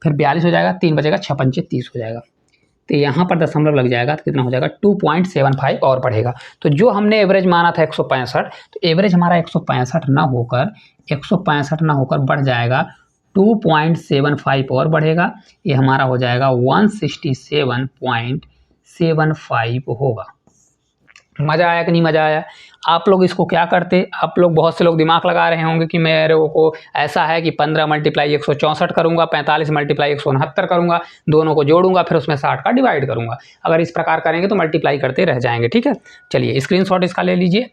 फिर 42 हो जाएगा, 3 बचेगा, 6 पंचे 30 हो जाएगा। तो यहाँ पर दशमलव लग जाएगा तो कितना हो जाएगा, 2.75 और बढ़ेगा। तो जो हमने एवरेज माना था 165, तो एवरेज हमारा 165 ना होकर बढ़ जाएगा, 2.75 और बढ़ेगा, ये हमारा हो जाएगा 167.75 होगा। मज़ा आया कि नहीं मज़ा आया। आप लोग इसको क्या करते, आप लोग बहुत से लोग दिमाग लगा रहे होंगे कि मेरे को ऐसा है कि 15 मल्टीप्लाई 164 करूँगा, 45 मल्टीप्लाई 169 करूँगा, दोनों को जोड़ूंगा, फिर उसमें 60 का डिवाइड करूँगा। अगर इस प्रकार करेंगे तो मल्टीप्लाई करते रह जाएंगे, ठीक है। चलिए स्क्रीनशॉट इसका ले लीजिए।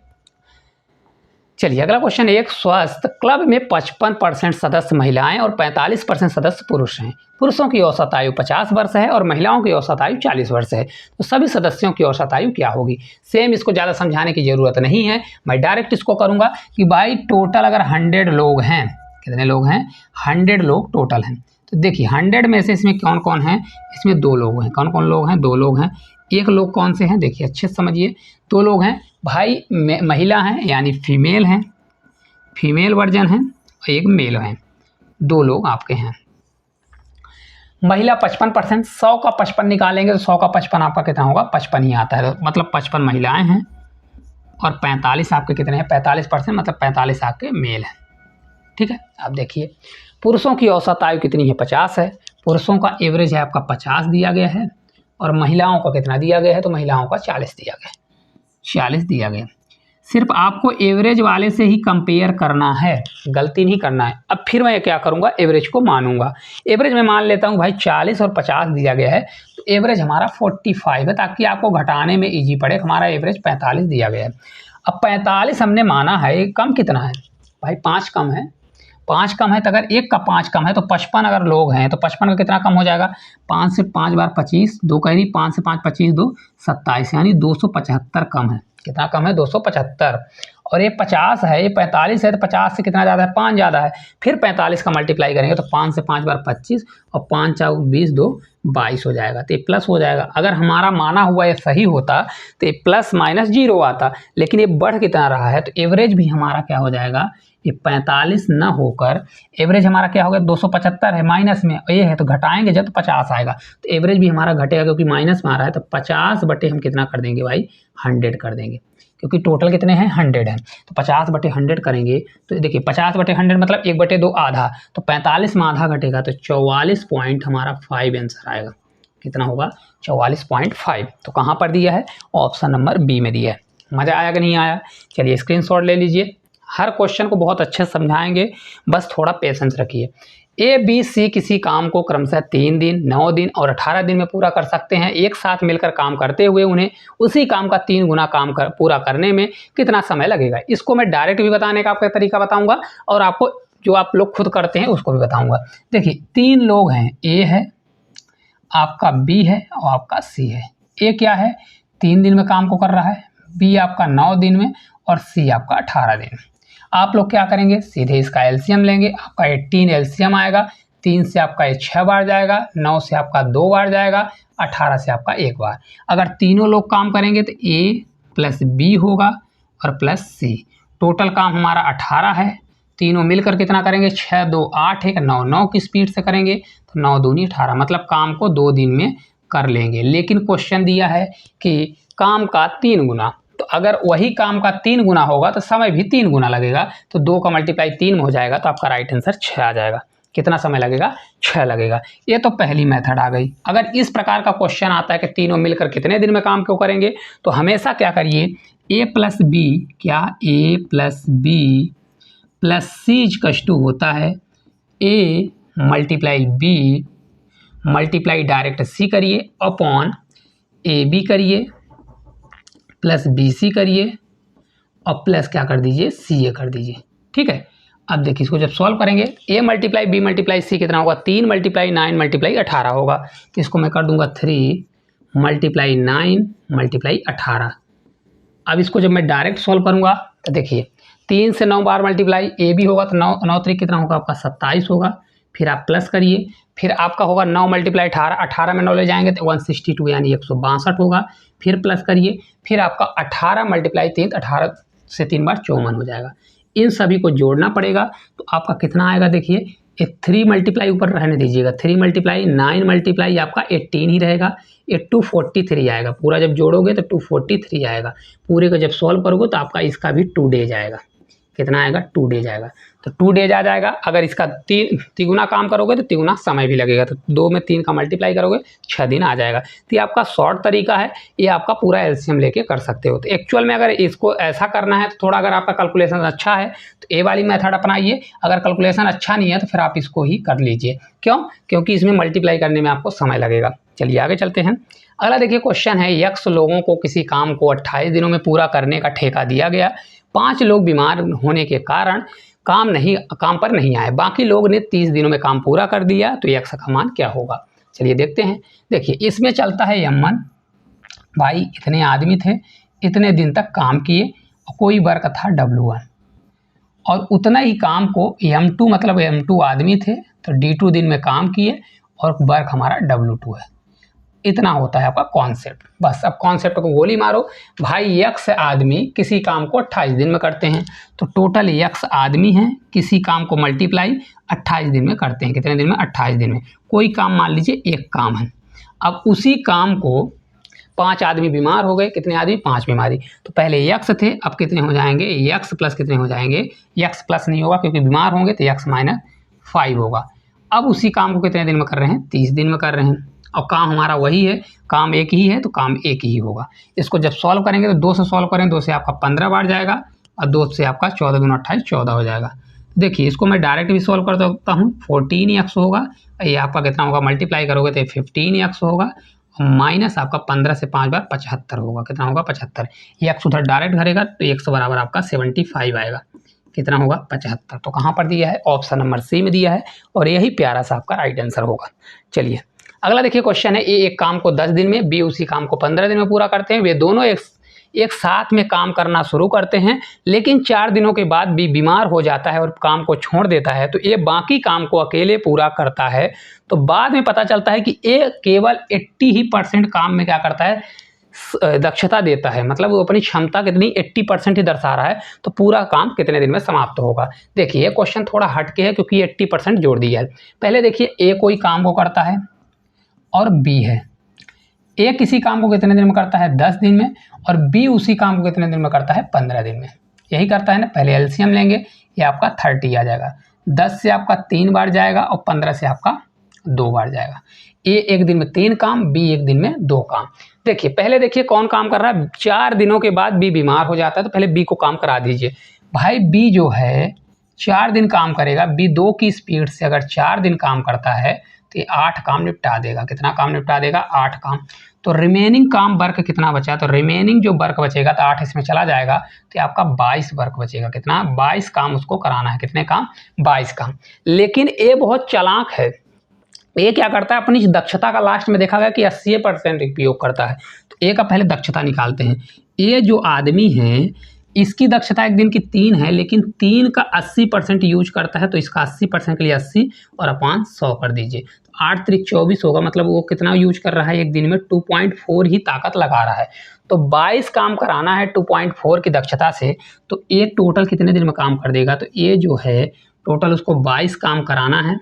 चलिए अगला क्वेश्चन, एक स्वस्थ क्लब में 55% सदस्य महिलाएं और 45% सदस्य पुरुष हैं। पुरुषों की औसत आयु 50 वर्ष है और महिलाओं की औसत आयु 40 वर्ष है। तो सभी सदस्यों की औसत आयु क्या होगी। सेम, इसको ज़्यादा समझाने की ज़रूरत नहीं है, मैं डायरेक्ट इसको करूँगा कि भाई टोटल अगर 100 लोग हैं, कितने लोग हैं, 100 लोग टोटल हैं। तो देखिए 100 में से इसमें कौन कौन है, इसमें 2 लोग हैं, कौन कौन लोग हैं, 2 लोग हैं। एक लोग कौन से हैं, देखिए अच्छे से समझिए, 2 लोग हैं भाई, महिला हैं यानी फीमेल हैं, फीमेल वर्जन है, और एक मेल है, 2 लोग आपके हैं। महिला 55%, 100 का 55 निकालेंगे तो 100 का 55 आपका कितना होगा, 55 ही आता है, तो मतलब 55 महिलाएं हैं और 45 आपके कितने हैं, 45%, मतलब 45 आपके मेल हैं, ठीक है। अब देखिए पुरुषों की औसत आयु कितनी है, 50 है। पुरुषों का एवरेज है आपका 50 दिया गया है, और महिलाओं का कितना दिया गया है, तो महिलाओं का 40 दिया गया है, 40 दिया गया। सिर्फ आपको एवरेज वाले से ही कंपेयर करना है, गलती नहीं करना है। अब फिर मैं क्या करूंगा, एवरेज को मानूंगा। एवरेज में मान लेता हूं भाई 40 और 50 दिया गया है, तो एवरेज हमारा 45 है, ताकि आपको घटाने में इजी पड़े। हमारा एवरेज 45 दिया गया है। अब 45 हमने माना है, कम कितना है भाई, 5 कम है, 5 कम है, तो अगर एक का 5 कम है तो 55 अगर लोग हैं तो 55 का कितना कम हो जाएगा, 5 से 5 बार 25, 2 कह रही, 5 से 5 25 2 27, यानी 275 कम है। कितना कम है, 275। और ये 50 है, ये 45 है, तो 50 से कितना ज़्यादा है, 5 ज़्यादा है। फिर 45 का मल्टीप्लाई करेंगे तो 5 से 5 बार 25, और 5 4 20 2 22 हो जाएगा, तो ये प्लस हो जाएगा। अगर हमारा माना हुआ ये सही होता तो ये प्लस माइनस 0 आता, लेकिन ये बढ़ कितना रहा है, तो एवरेज भी हमारा क्या हो जाएगा, ये 45 ना होकर एवरेज हमारा क्या होगा, 275 है, माइनस में ये है तो घटाएंगे जब तो 50 आएगा, तो एवरेज भी हमारा घटेगा, क्योंकि माइनस में आ रहा है। तो 50 बटे हम कितना कर देंगे भाई, 100 कर देंगे, क्योंकि टोटल कितने हैं, 100 हैं। तो 50 बटे 100 करेंगे तो देखिए 50 बटे 100 मतलब 1 बटे 2 आधा, तो 45 में आधा घटेगा तो 44 पॉइंट हमारा 5 आंसर आएगा। कितना होगा, 44.5। तो कहाँ पर दिया है, ऑप्शन नंबर बी में दिया है। मज़ा आया कि नहीं आया। चलिए स्क्रीनशॉट ले लीजिए। हर क्वेश्चन को बहुत अच्छे से समझाएंगे, बस थोड़ा पेशेंस रखिए। ए बी सी किसी काम को क्रमशः 3 दिन, 9 दिन और 18 दिन में पूरा कर सकते हैं। एक साथ मिलकर काम करते हुए उन्हें उसी काम का 3 गुना काम पूरा करने में कितना समय लगेगा। इसको मैं डायरेक्ट भी बताने का आपका तरीका बताऊंगा, और आपको जो आप लोग खुद करते हैं उसको भी बताऊंगा। देखिए 3 लोग हैं, ए है, आपका बी है और आपका सी है। ए क्या है, 3 दिन में काम को कर रहा है, बी आपका 9 दिन में, और सी आपका 18 दिन में। आप लोग क्या करेंगे, सीधे इसका एलसीएम लेंगे, आपका 18 एलसीएम आएगा, 3 से आपका ये 6 बार जाएगा, 9 से आपका 2 बार जाएगा, 18 से आपका 1 बार। अगर तीनों लोग काम करेंगे तो ए प्लस बी होगा और प्लस सी। टोटल काम हमारा 18 है, तीनों मिलकर कितना करेंगे, 6 2 8 1 9, 9 की स्पीड से करेंगे तो 9 दूनी 18, मतलब काम को 2 दिन में कर लेंगे। लेकिन क्वेश्चन दिया है कि काम का 3 गुना, तो अगर वही काम का 3 गुना होगा तो समय भी 3 गुना लगेगा, तो 2 का मल्टीप्लाई 3 में हो जाएगा, तो आपका राइट आंसर 6 आ जाएगा। कितना समय लगेगा, 6 लगेगा। ये तो पहली मेथड आ गई। अगर इस प्रकार का क्वेश्चन आता है कि तीनों मिलकर कितने दिन में काम क्यों करेंगे, तो हमेशा क्या करिए, a प्लस बी, क्या a plus B plus C equals to होता है a multiply B multiply direct C करिए अपॉन ए बी करिए प्लस बी सी करिए और प्लस क्या कर दीजिए, सी ए कर दीजिए। ठीक है, अब देखिए इसको जब सॉल्व करेंगे, a multiply B multiply C कितना होगा, 3 मल्टीप्लाई 9 मल्टीप्लाई 18 होगा। तो इसको मैं कर दूंगा 3 मल्टीप्लाई 9 मल्टीप्लाई 18। अब इसको जब मैं डायरेक्ट सॉल्व करूंगा तो देखिए 3 से 9 बार मल्टीप्लाई ए बी होगा तो 9 9 3 कितना होगा आपका 27 होगा। फिर आप प्लस करिए, फिर आपका होगा 9 मल्टीप्लाई 18, 18 में 9 ले जाएंगे तो 162 यानी 162 होगा। फिर प्लस करिए, फिर आपका 18 मल्टीप्लाई 3, 18 से 3 बार 54 हो जाएगा। इन सभी को जोड़ना पड़ेगा तो आपका कितना आएगा, देखिए 3 मल्टीप्लाई ऊपर रहने दीजिएगा, 3 मल्टीप्लाई 9 मल्टीप्लाई आपका 18 ही रहेगा, ये 243 आएगा। पूरा जब जोड़ोगे तो 243 आएगा। पूरे का जब सॉल्व करोगे तो आपका इसका भी 2 डेज आएगा। कितना आएगा, 2 डेज आएगा। तो 2 डेज आ जाएगा। अगर इसका तिगुना काम करोगे तो तिगुना समय भी लगेगा, तो 2 में 3 का मल्टीप्लाई करोगे 6 दिन आ जाएगा। तो ये आपका शॉर्ट तरीका है, ये आपका पूरा एलसीएम लेके कर सकते हो। तो एक्चुअल में अगर इसको ऐसा करना है तो थोड़ा अगर आपका कैलकुलेशन अच्छा है तो ये वाली मेथड अपनाइए, अगर कैलकुलेशन अच्छा नहीं है तो फिर आप इसको ही कर लीजिए। क्यों, क्योंकि इसमें मल्टीप्लाई करने में आपको समय लगेगा। चलिए आगे चलते हैं। अगला देखिए क्वेश्चन है, यक्स लोगों को किसी काम को 28 दिनों में पूरा करने का ठेका दिया गया। 5 लोग बीमार होने के कारण काम पर नहीं आए, बाकी लोग ने 30 दिनों में काम पूरा कर दिया, तो यक्स का मान क्या होगा। चलिए देखते हैं। देखिए इसमें चलता है M1, भाई इतने आदमी थे, इतने दिन तक काम किए और कोई वर्क था W1, और उतना ही काम को M2 मतलब M2 आदमी थे तो D2 दिन में काम किए और वर्क हमारा W2 है। इतना होता है आपका कॉन्सेप्ट। बस अब कॉन्सेप्ट को गोली मारो। भाई यक्स आदमी किसी काम को 28 दिन में करते हैं, तो टोटल यक्स आदमी हैं, किसी काम को मल्टीप्लाई 28 दिन में करते हैं। कितने दिन में, 28 दिन में। कोई काम मान लीजिए एक काम है, अब उसी काम को 5 आदमी बीमार हो गए। कितने आदमी, 5 बीमारी। तो पहले यक्स थे, अब कितने हो जाएंगे, यक्स प्लस कितने हो जाएंगे, यक्स प्लस नहीं होगा क्योंकि बीमार होंगे तो यक्स माइनस 5 होगा। अब उसी काम को कितने दिन में कर रहे हैं, 30 दिन में कर रहे हैं, और काम हमारा वही है, काम एक ही है तो काम एक ही होगा। इसको जब सॉल्व करेंगे तो 2 से सॉल्व करें, 2 से आपका 15 बार जाएगा और 2 से आपका 14 दूना 28, 14 हो जाएगा। देखिए इसको मैं डायरेक्ट भी सॉल्व कर सकता हूँ, 14 यक्स होगा, ये आपका कितना होगा, मल्टीप्लाई करोगे तो 15 यक्स होगा, माइनस आपका 15 से 5 बार 75 होगा। कितना होगा, 75। यक्स उधर डायरेक्ट करेगा तो यक्स बराबर आपका 75 आएगा। कितना होगा, 75। तो कहाँ पर दिया है, ऑप्शन नंबर सी में दिया है, और यही प्यारा सा आपका राइट आंसर होगा। चलिए अगला देखिए क्वेश्चन है, ए एक काम को 10 दिन में, बी उसी काम को 15 दिन में पूरा करते हैं। वे दोनों एक साथ में काम करना शुरू करते हैं, लेकिन 4 दिनों के बाद बी बीमार हो जाता है और काम को छोड़ देता है, तो ए बाकी काम को अकेले पूरा करता है। तो बाद में पता चलता है कि ए केवल 80% काम में क्या करता है, दक्षता देता है, मतलब वो अपनी क्षमता कितनी 80% ही दर्शा रहा है, तो पूरा काम कितने दिन में समाप्त होगा। देखिए ये क्वेश्चन थोड़ा हटके है क्योंकि 80% जोड़ दिया है। पहले देखिए ए कोई काम को करता है और बी है, ए किसी काम को कितने दिन में करता है, 10 दिन में, और बी उसी काम को कितने दिन में करता है, 15 दिन में। यही करता है ना। पहले एलसीएम लेंगे, ये आपका 30 आ जाएगा, 10 से आपका 3 बार जाएगा और 15 से आपका 2 बार जाएगा। ए एक दिन में 3 काम, बी एक दिन में 2 काम। देखिए पहले देखिए कौन काम कर रहा है, 4 दिनों के बाद बी बीमार हो जाता है, तो पहले बी को काम करा दीजिए। भाई बी जो है 4 दिन काम करेगा, बी 2 की स्पीड से अगर 4 दिन काम करता है तो ये 8 काम निपटा देगा। कितना काम निपटा देगा, 8 काम। तो रिमेनिंग काम वर्क कितना बचा, तो रिमेनिंग जो वर्क बचेगा, तो 8 इसमें चला जाएगा तो आपका 22 वर्क बचेगा। कितना, 22 काम उसको कराना है। कितने काम, 22 काम। लेकिन ये बहुत चालाक है, ये क्या करता है, अपनी दक्षता का लास्ट में देखा गया कि 80% उपयोग करता है। तो ए का पहले दक्षता निकालते हैं। ये जो आदमी है इसकी दक्षता एक दिन की 3 है, लेकिन 3 का 80% यूज करता है, तो इसका 80% के लिए 80 और अपान 100 कर दीजिए। 8 त्रिक 24 होगा, मतलब वो कितना यूज कर रहा है एक दिन में 2.4 ही ताकत लगा रहा है। तो 22 काम कराना है 2.4 की दक्षता से, तो ये टोटल कितने दिन में काम कर देगा? तो ये जो है टोटल उसको 22 काम कराना है।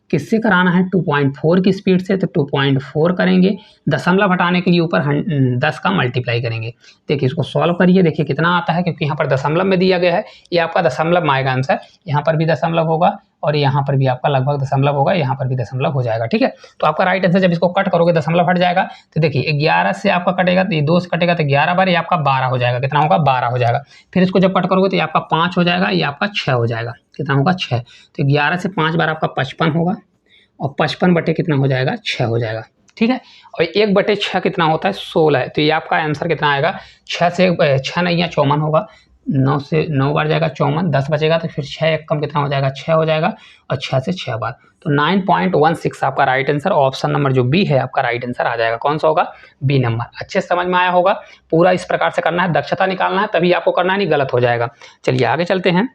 किससे कराना है? 2.4 की स्पीड से। तो 2.4 करेंगे, दशमलव हटाने के लिए ऊपर 10 का मल्टीप्लाई करेंगे। देखिए इसको सॉल्व करिए, देखिए कितना आता है, क्योंकि यहाँ पर दशमलव में दिया गया है, ये आपका दशमलव में आएगा आंसर। यहाँ पर भी दशमलव होगा और यहाँ पर भी आपका लगभग दशमलव होगा, यहाँ पर भी दशमलव हो जाएगा। ठीक है, तो आपका राइट आंसर जब इसको कट करोगे दशमलव हट जाएगा। तो देखिए 11 से आपका कटेगा, तो ये 2 से कटेगा, तो 11 बार ये आपका 12 हो जाएगा। कितना होगा? 12 हो जाएगा। फिर इसको जब कट करोगे तो ये आपका 5 हो जाएगा, ये आपका 6 हो जाएगा। कितना होगा? 6। तो 11 से 5 बार आपका 55 होगा, और 55 बटे कितना हो जाएगा? 6 हो जाएगा। ठीक है, और 1/6 कितना होता है? 16 है। तो ये आपका आंसर कितना आएगा? 6 से 6 नहीं है, 54 होगा। 9 से 9 बार जाएगा 54, 10 बचेगा, तो फिर 6 एक कम कितना हो जाएगा? 6 हो जाएगा, और 6 से 6 बार। तो 9.16 आपका राइट आंसर, ऑप्शन नंबर जो बी है आपका राइट आंसर आ जाएगा। कौन सा होगा? B number. अच्छे से समझ में आया होगा। पूरा इस प्रकार से करना है, दक्षता निकालना है, तभी आपको करना है, नहीं गलत हो जाएगा। चलिए आगे चलते हैं।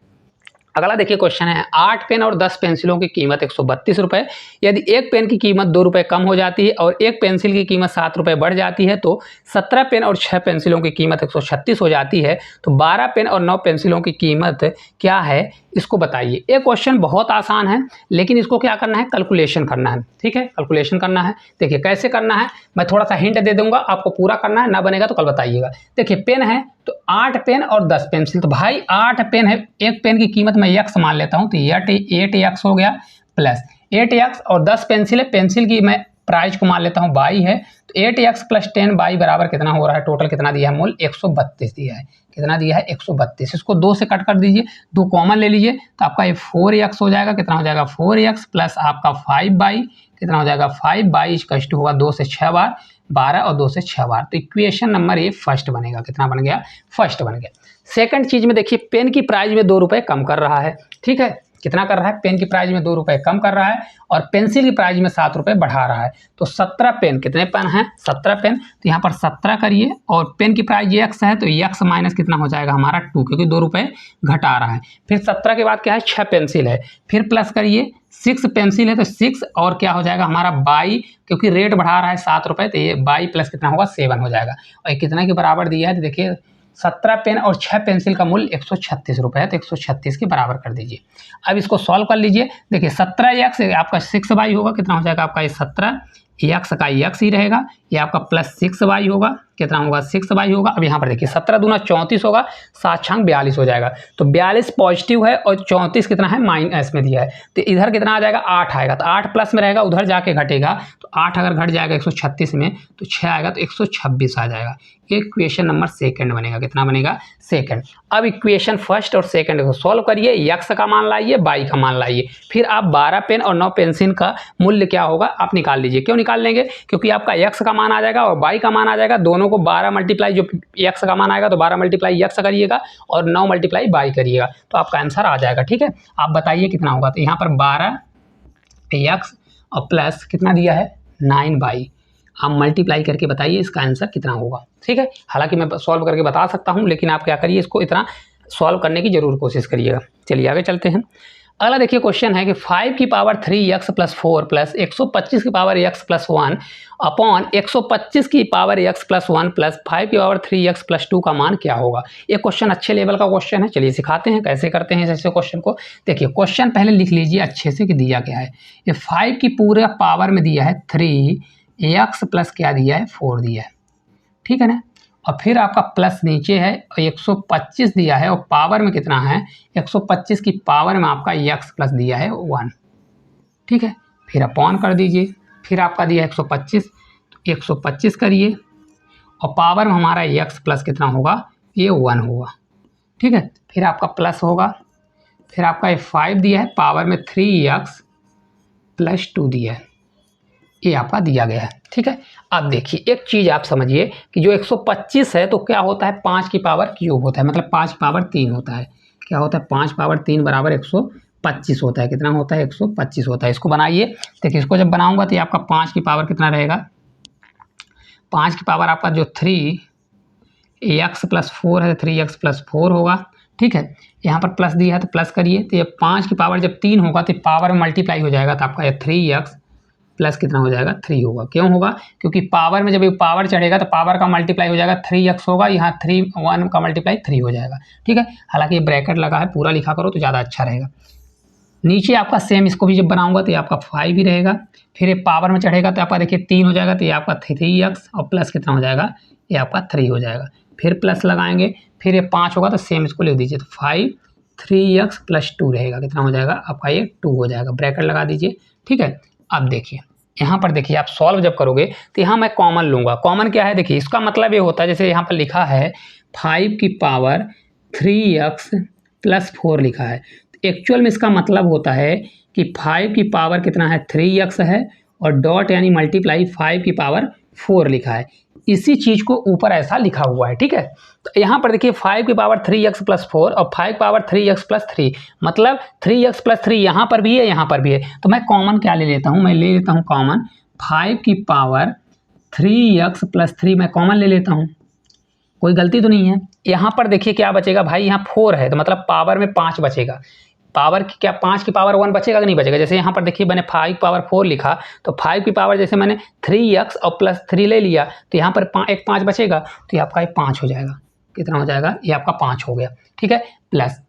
अगला देखिए क्वेश्चन है, 8 पेन और 10 पेंसिलों की कीमत 132 रुपये। यदि एक पेन की कीमत 2 रुपये कम हो जाती है और एक पेंसिल की कीमत 7 रुपये बढ़ जाती है, तो 17 पेन और 6 पेंसिलों की कीमत 136 हो जाती है, तो 12 पेन और 9 पेंसिलों की कीमत क्या है? इसको बताइए। ये क्वेश्चन बहुत आसान है, लेकिन इसको क्या करना है? कैलकुलेशन करना है। ठीक है, कैलकुलेशन करना है। देखिए कैसे करना है, मैं थोड़ा सा हिंट दे दूंगा, आपको पूरा करना है, ना बनेगा तो कल बताइएगा। देखिए पेन है तो 8 पेन और 10 पेंसिल, तो भाई 8 पेन है, एक पेन की कीमत मैं x मान लेता हूँ, तो 8x हो गया, प्लस 8x, और 10 पेंसिल है, पेंसिल की मैं प्राइस को मान लेता हूँ बाई है, तो 8x प्लस 10 बाई बराबर कितना हो रहा है? टोटल कितना दिया है? मूल 132 दिया है। कितना दिया है? 132। इसको 2 से कट कर दीजिए, 2 कॉमन ले लीजिए, तो आपका ये 4x हो जाएगा। कितना हो जाएगा? 4x प्लस आपका 5 बाई, कितना हो जाएगा? 5 बाई कष्ट होगा 2 से 6 बार, 12 और 2 से 6 बार। तो इक्वेशन नंबर ये फर्स्ट बनेगा। कितना बन गया? फर्स्ट बन गया। सेकंड चीज में देखिए, पेन की प्राइस में 2 रुपये कम कर रहा है। ठीक है, कितना कर रहा है? पेन की प्राइस में 2 रुपये कम कर रहा है, और पेंसिल की प्राइस में 7 रुपये बढ़ा रहा है। तो 17 पेन, कितने पेन हैं? 17 पेन। तो यहाँ पर 17 करिए, और पेन की प्राइस x है, तो x माइनस कितना हो जाएगा हमारा? 2, क्योंकि 2 रुपये घटा रहा है। फिर 17 के बाद क्या है? 6 पेंसिल है, फिर प्लस करिए, 6 पेंसिल है, तो 6 और क्या हो जाएगा हमारा? बाई, क्योंकि रेट बढ़ा रहा है 7 रुपये, तो ये बाई प्लस कितना होगा? 7 हो जाएगा। और ये कितना के बराबर दिया है? तो देखिए 17 पेन और 6 पेंसिल का मूल्य 136 रुपये है, तो 136 के बराबर कर दीजिए। अब इसको सॉल्व कर लीजिए। देखिए 17x आपका 6 बाई होगा, कितना हो जाएगा आपका? ये 17 एक्स का x ही रहेगा, ये आपका प्लस 6 बाई होगा, कितना होगा? 6 बाई होगा। अब यहाँ पर देखिए 17 दूना 34 होगा, 7 छंग 42 हो जाएगा। तो 42 पॉजिटिव है और 34 कितना है? माइनस में दिया है, तो इधर कितना आ जाएगा? 8 आएगा, तो 8 प्लस में रहेगा, उधर जाके घटेगा, तो 8 अगर घट जाएगा 136 में, तो 6 आएगा, तो 126 आ जाएगा। इक्वेशन नंबर सेकंड बनेगा। कितना बनेगा? सेकंड। अब इक्वेशन फर्स्ट और सेकंड को सॉल्व करिए, x का मान लाइए, बाई का मान लाइए, फिर आप 12 पेन और 9 पेंसिल का मूल्य क्या होगा आप निकाल लीजिए। क्यों निकाल लेंगे? क्योंकि आपका x का मान आ जाएगा और बाई का मान आ जाएगा, दोनों को 12 मल्टीप्लाई, जो x का मान आएगा तो 12 मल्टीप्लाई x करिएगा और 9 मल्टीप्लाई बाई करिएगा, तो आपका आंसर आ जाएगा। ठीक है, आप बताइए कितना होगा? तो यहाँ पर 12x और प्लस कितना दिया है? 9 बाई। आप मल्टीप्लाई करके बताइए इसका आंसर कितना होगा। ठीक है, हालांकि मैं सॉल्व करके बता सकता हूं, लेकिन आप क्या करिए, इसको इतना सॉल्व करने की जरूर कोशिश करिएगा। चलिए आगे चलते हैं। अगला देखिए क्वेश्चन है कि 5 की पावर 3x प्लस 4 प्लस 125 की पावर x प्लस 1 अपॉन 125 की पावर x प्लस 1 प्लस 5 की पावर 3x प्लस 2 का मान क्या होगा? ये क्वेश्चन अच्छे लेवल का क्वेश्चन है। चलिए सिखाते हैं कैसे करते हैं ऐसे क्वेश्चन को। देखिए क्वेश्चन पहले लिख लीजिए अच्छे से कि दिया क्या है। ये 5 की पूरे पावर में दिया है 3x प्लस क्या दिया है? 4 दिया है। ठीक है ना, और फिर आपका प्लस नीचे है और 125 दिया है, और पावर में कितना है? 125 की पावर में आपका x प्लस दिया है 1। ठीक है, फिर अपॉन कर दीजिए, फिर आपका दिया 125, तो 125 करिए, और पावर में हमारा x प्लस कितना होगा? ये 1 होगा। ठीक है, फिर आपका प्लस होगा, फिर आपका ये 5 दिया है, पावर में 3x प्लस 2 दिया है, ये आपका दिया गया है। ठीक है, अब देखिए एक चीज़ आप समझिए कि जो 125 है तो क्या होता है? 5 की पावर क्यूब होता है, मतलब 5 की पावर 3 होता है। क्या होता है? 5 पावर 3 बराबर 125 होता है। कितना होता है? 125 होता है। इसको बनाइए, देखिए इसको जब बनाऊंगा तो ये आपका 5 की पावर कितना रहेगा? 5 की पावर आपका जो 3x प्लस 4 है, 3x प्लस 4 होगा। ठीक है, यहाँ पर प्लस दिया है तो प्लस करिए, तो ये 5 की पावर जब 3 होगा तो पावर में मल्टीप्लाई हो जाएगा, तो आपका ये 3x प्लस कितना हो जाएगा 3 होगा। क्यों होगा? क्योंकि पावर में जब ये पावर चढ़ेगा तो पावर का मल्टीप्लाई हो जाएगा 3x होगा, यहाँ 1 का मल्टीप्लाई 3 हो जाएगा। ठीक है, हालांकि ये ब्रैकेट लगा है, पूरा लिखा करो तो ज़्यादा अच्छा रहेगा। नीचे आपका सेम इसको भी जब बनाऊंगा तो ये आपका 5 ही रहेगा। फिर ये पावर में चढ़ेगा तो आपका देखिए 3 हो जाएगा, तो ये आपका 3x और प्लस कितना हो जाएगा, ये आपका 3 हो जाएगा। फिर प्लस लगाएंगे, फिर ये 5 होगा तो सेम इसको लिख दीजिए, तो 5 3x + 2 रहेगा, कितना हो जाएगा आपका, ये 2 हो जाएगा। ब्रैकेट लगा दीजिए। ठीक है, अब देखिए यहाँ पर देखिए आप सॉल्व जब करोगे तो यहाँ मैं कॉमन लूँगा। कॉमन क्या है, देखिए इसका मतलब ये होता है, जैसे यहाँ पर लिखा है 5 की पावर 3x + 4 लिखा है, एक्चुअल में इसका मतलब होता है कि 5 की पावर कितना है, 3x है, और डॉट यानी मल्टीप्लाई 5 की पावर 4 लिखा है। इसी चीज़ को ऊपर ऐसा लिखा हुआ है। ठीक है, तो यहाँ पर देखिए 5 की पावर 3x + 4 और 5 की पावर 3x + 3, मतलब 3x + 3 यहाँ पर भी है, यहाँ पर भी है। तो मैं कॉमन क्या ले लेता हूँ, मैं ले लेता हूँ कॉमन 5 की पावर 3x + 3 मैं कॉमन ले लेता हूँ, कोई गलती तो नहीं है। यहाँ पर देखिए क्या बचेगा भाई, यहाँ 4 है तो मतलब पावर में 5 बचेगा। पावर की क्या, 5 की पावर 1 बचेगा कि नहीं बचेगा? जैसे यहाँ पर देखिए मैंने 5 की पावर 4 लिखा, तो 5 की पावर जैसे मैंने 3x और +3 ले लिया, तो यहाँ पर एक 5 बचेगा, तो ये आपका ये 5 हो जाएगा। कितना हो जाएगा, ये आपका 5 हो गया। ठीक है, प्लस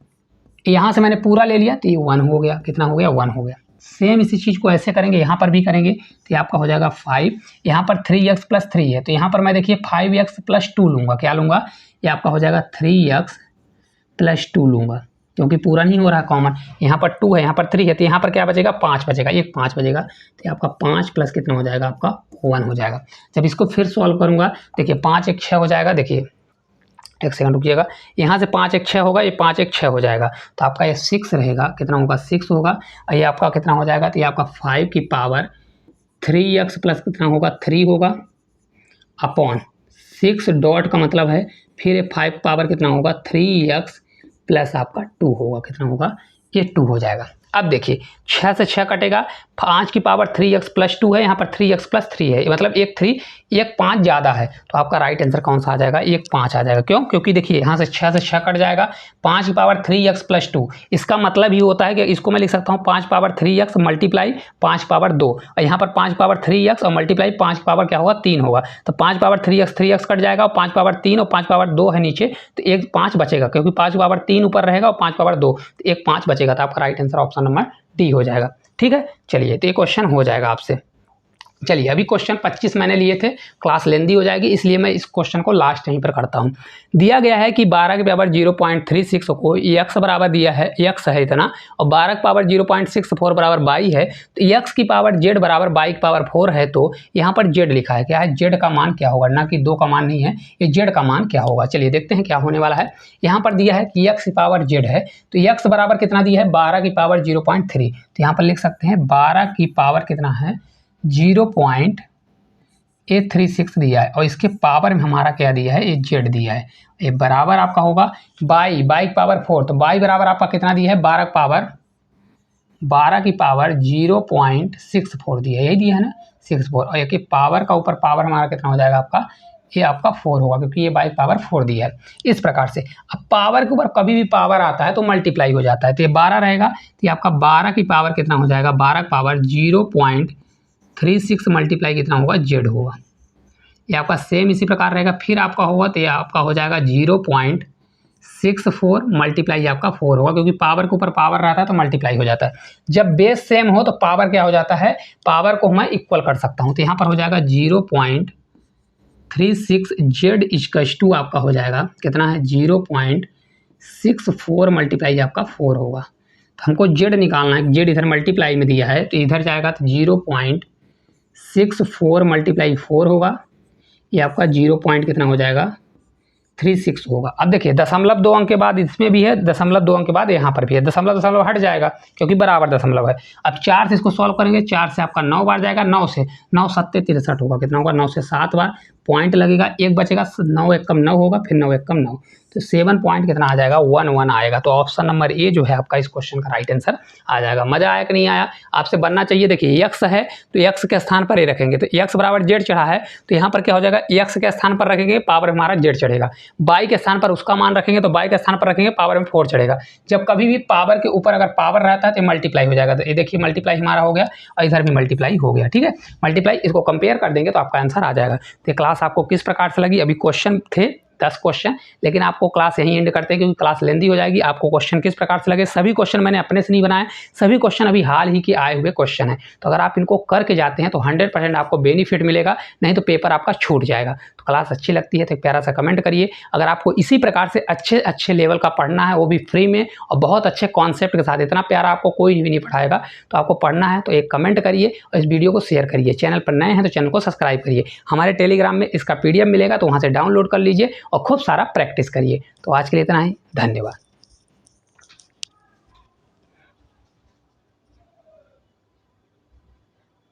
यहाँ से मैंने पूरा ले लिया तो ये 1 हो गया। कितना हो गया, 1 हो गया। सेम इसी चीज़ को ऐसे करेंगे, यहाँ पर भी करेंगे, तो ये आपका हो जाएगा 5। यहाँ पर 3x + 3 है, तो यहाँ पर मैं देखिए 5x + 2 लूँगा। क्या लूँगा, ये आपका हो जाएगा 3x + 2 लूँगा, क्योंकि पूरा नहीं हो रहा है कॉमन। यहाँ पर 2 है, यहाँ पर 3 है, तो यहाँ पर क्या बचेगा, 5 बचेगा, एक 5 बचेगा, तो आपका 5 प्लस कितना हो जाएगा, आपका 1 हो जाएगा। जब इसको फिर सॉल्व करूँगा, देखिए 5 1 6 हो जाएगा। देखिए एक सेकंड रुकिएगा, यहाँ से 5 1 6 होगा, ये 5 1 6 हो जाएगा, तो आपका ये 6 रहेगा। कितना होगा, 6 होगा। और ये आपका कितना हो जाएगा, तो ये आपका 5 की पावर 3x प्लस कितना होगा, 3 होगा, अपॉन 6 डॉट का मतलब है फिर ये 5 पावर कितना होगा, 3x प्लस आपका 2 होगा। कितना होगा, ये 2 हो जाएगा। अब देखिए 6 से 6 कटेगा, 5 की पावर 3x + 2 है, यहाँ पर 3x + 3 है, मतलब एक 3 एक 5 ज़्यादा है, तो आपका राइट आंसर कौन सा आ जाएगा, एक 5 आ जाएगा। क्यों? क्योंकि देखिए यहाँ से 6 कट जाएगा, 5 की पावर 3x + 2, इसका मतलब ही होता है कि इसको मैं लिख सकता हूँ 5 पावर 3x मल्टीप्लाई 5 पावर 2, और यहाँ पर 5 पावर 3x और मल्टीप्लाई 5 पावर क्या होगा, 3 होगा। तो 5 पावर 3x कट जाएगा, और 5 पावर 3 और 5 पावर 2 है नीचे, तो एक 5 बचेगा, क्योंकि 5 पावर 3 ऊपर रहेगा और 5 पावर 2, तो एक 5 बचेगा। तो आपका right answer option number D हो जाएगा। ठीक है, चलिए तो ये क्वेश्चन हो जाएगा आपसे। चलिए अभी क्वेश्चन 25 मैंने लिए थे, क्लास लेंदी हो जाएगी, इसलिए मैं इस क्वेश्चन को लास्ट यहीं पर करता हूँ। दिया गया है कि 12 की पावर 0.36 को x बराबर दिया है, x है इतना, और 12 की पावर 0.64 बराबर 22 है, तो x की पावर z बराबर 22 की पावर 4 है, तो यहाँ पर z लिखा है। क्या है, z का मान क्या होगा, ना कि 2 का मान नहीं है, ये z का मान क्या होगा। चलिए देखते हैं क्या होने वाला है। यहाँ पर दिया है कि x की पावर z है, तो x बराबर कितना दिया है, 12 की पावर 0.3, तो यहाँ पर लिख सकते हैं 12 की पावर कितना है, 0.836 दिया है, और इसके पावर में हमारा क्या दिया है, ये z दिया है। ये बराबर आपका होगा 22 की पावर 4, तो 22 बराबर आपका कितना दिया है, 12 की पावर 0.64 दिया है, यही दिया है ना, 64, और एक पावर का ऊपर पावर हमारा कितना हो जाएगा आपका, ये आपका 4 होगा, क्योंकि ये 22 पावर 4 दिया है। इस प्रकार से अब पावर के ऊपर कभी भी पावर आता है तो मल्टीप्लाई हो जाता है, तो ये 12 रहेगा, तो ये आपका 12 की पावर कितना हो जाएगा, 12 की पावर 0.36 मल्टीप्लाई कितना होगा, z होगा। ये आपका सेम इसी प्रकार रहेगा। फिर आपका होगा तो ये आपका हो जाएगा 0.64 मल्टीप्लाई आपका 4 होगा, क्योंकि पावर के ऊपर पावर रहता है तो मल्टीप्लाई हो जाता है। जब बेस सेम हो तो पावर क्या हो जाता है, पावर को मैं इक्वल कर सकता हूँ, तो यहाँ पर हो जाएगा 0.36 z इक्वल्स टू आपका हो जाएगा कितना है, 0.64 मल्टीप्लाई आपका 4 होगा। तो हमको z निकालना है, z इधर मल्टीप्लाई में दिया है तो इधर जाएगा तो 0.64 मल्टीप्लाई 4 होगा, ये आपका 0. कितना हो जाएगा, 36 होगा। अब देखिए 0.2 अंक के बाद इसमें भी है, 0.2 अंक के बाद यहाँ पर भी है, दशमलव हट जाएगा क्योंकि बराबर दशमलव है। अब 4 से इसको सॉल्व करेंगे, 4 से आपका 9 बार जाएगा, 9 से 9 7 63 होगा, कितना होगा, 9 से 7 बार पॉइंट लगेगा, 1 बचेगा, 9 एकम 9 होगा, फिर 9 एकम 9, तो 7 पॉइंट कितना आ जाएगा 11 आएगा। तो ऑप्शन नंबर ए जो है आपका इस क्वेश्चन का राइट आंसर आ जाएगा। मजा आया कि नहीं आया? आपसे बनना चाहिए। देखिए एक्स है तो एक्स के स्थान पर ए रखेंगे, तो एक्स बराबर जेड चढ़ा है तो यहाँ पर क्या हो जाएगा, एक्स के स्थान पर रखेंगे पावर में हमारा जेड चढ़ेगा, बाई के स्थान पर उसका मान रखेंगे तो बाई के स्थान पर रखेंगे पावर में 4 चढ़ेगा। जब कभी भी पावर के ऊपर अगर पावर रहता है तो मल्टीप्लाई हो जाएगा, तो ये देखिए मल्टीप्लाई हमारा हो गया और इधर भी मल्टीप्लाई हो गया। ठीक है, मल्टीप्लाई इसको कंपेयर कर देंगे तो आपका आंसर आ जाएगा। तो क्लास आपको किस प्रकार से लगी? अभी क्वेश्चन थे 10 क्वेश्चन, लेकिन आपको क्लास यहीं एंड करते हैं क्योंकि क्लास लेंदी हो जाएगी। आपको क्वेश्चन किस प्रकार से लगे? सभी क्वेश्चन मैंने अपने से नहीं बनाए, सभी क्वेश्चन अभी हाल ही के आए हुए क्वेश्चन हैं, तो अगर आप इनको करके जाते हैं तो 100% आपको बेनिफिट मिलेगा, नहीं तो पेपर आपका छूट जाएगा। तो क्लास अच्छी लगती है तो एक प्यारा सा कमेंट करिए। अगर आपको इसी प्रकार से अच्छे अच्छे लेवल का पढ़ना है, वो भी फ्री में और बहुत अच्छे कॉन्सेप्ट के साथ, इतना प्यारा आपको कोई भी नहीं पढ़ाएगा, तो आपको पढ़ना है तो एक कमेंट करिए और इस वीडियो को शेयर करिए। चैनल पर नए हैं तो चैनल को सब्सक्राइब करिए। हमारे टेलीग्राम में इसका PDF मिलेगा तो वहाँ से डाउनलोड कर लीजिए और खूब सारा प्रैक्टिस करिए। तो आज के लिए इतना ही, धन्यवाद।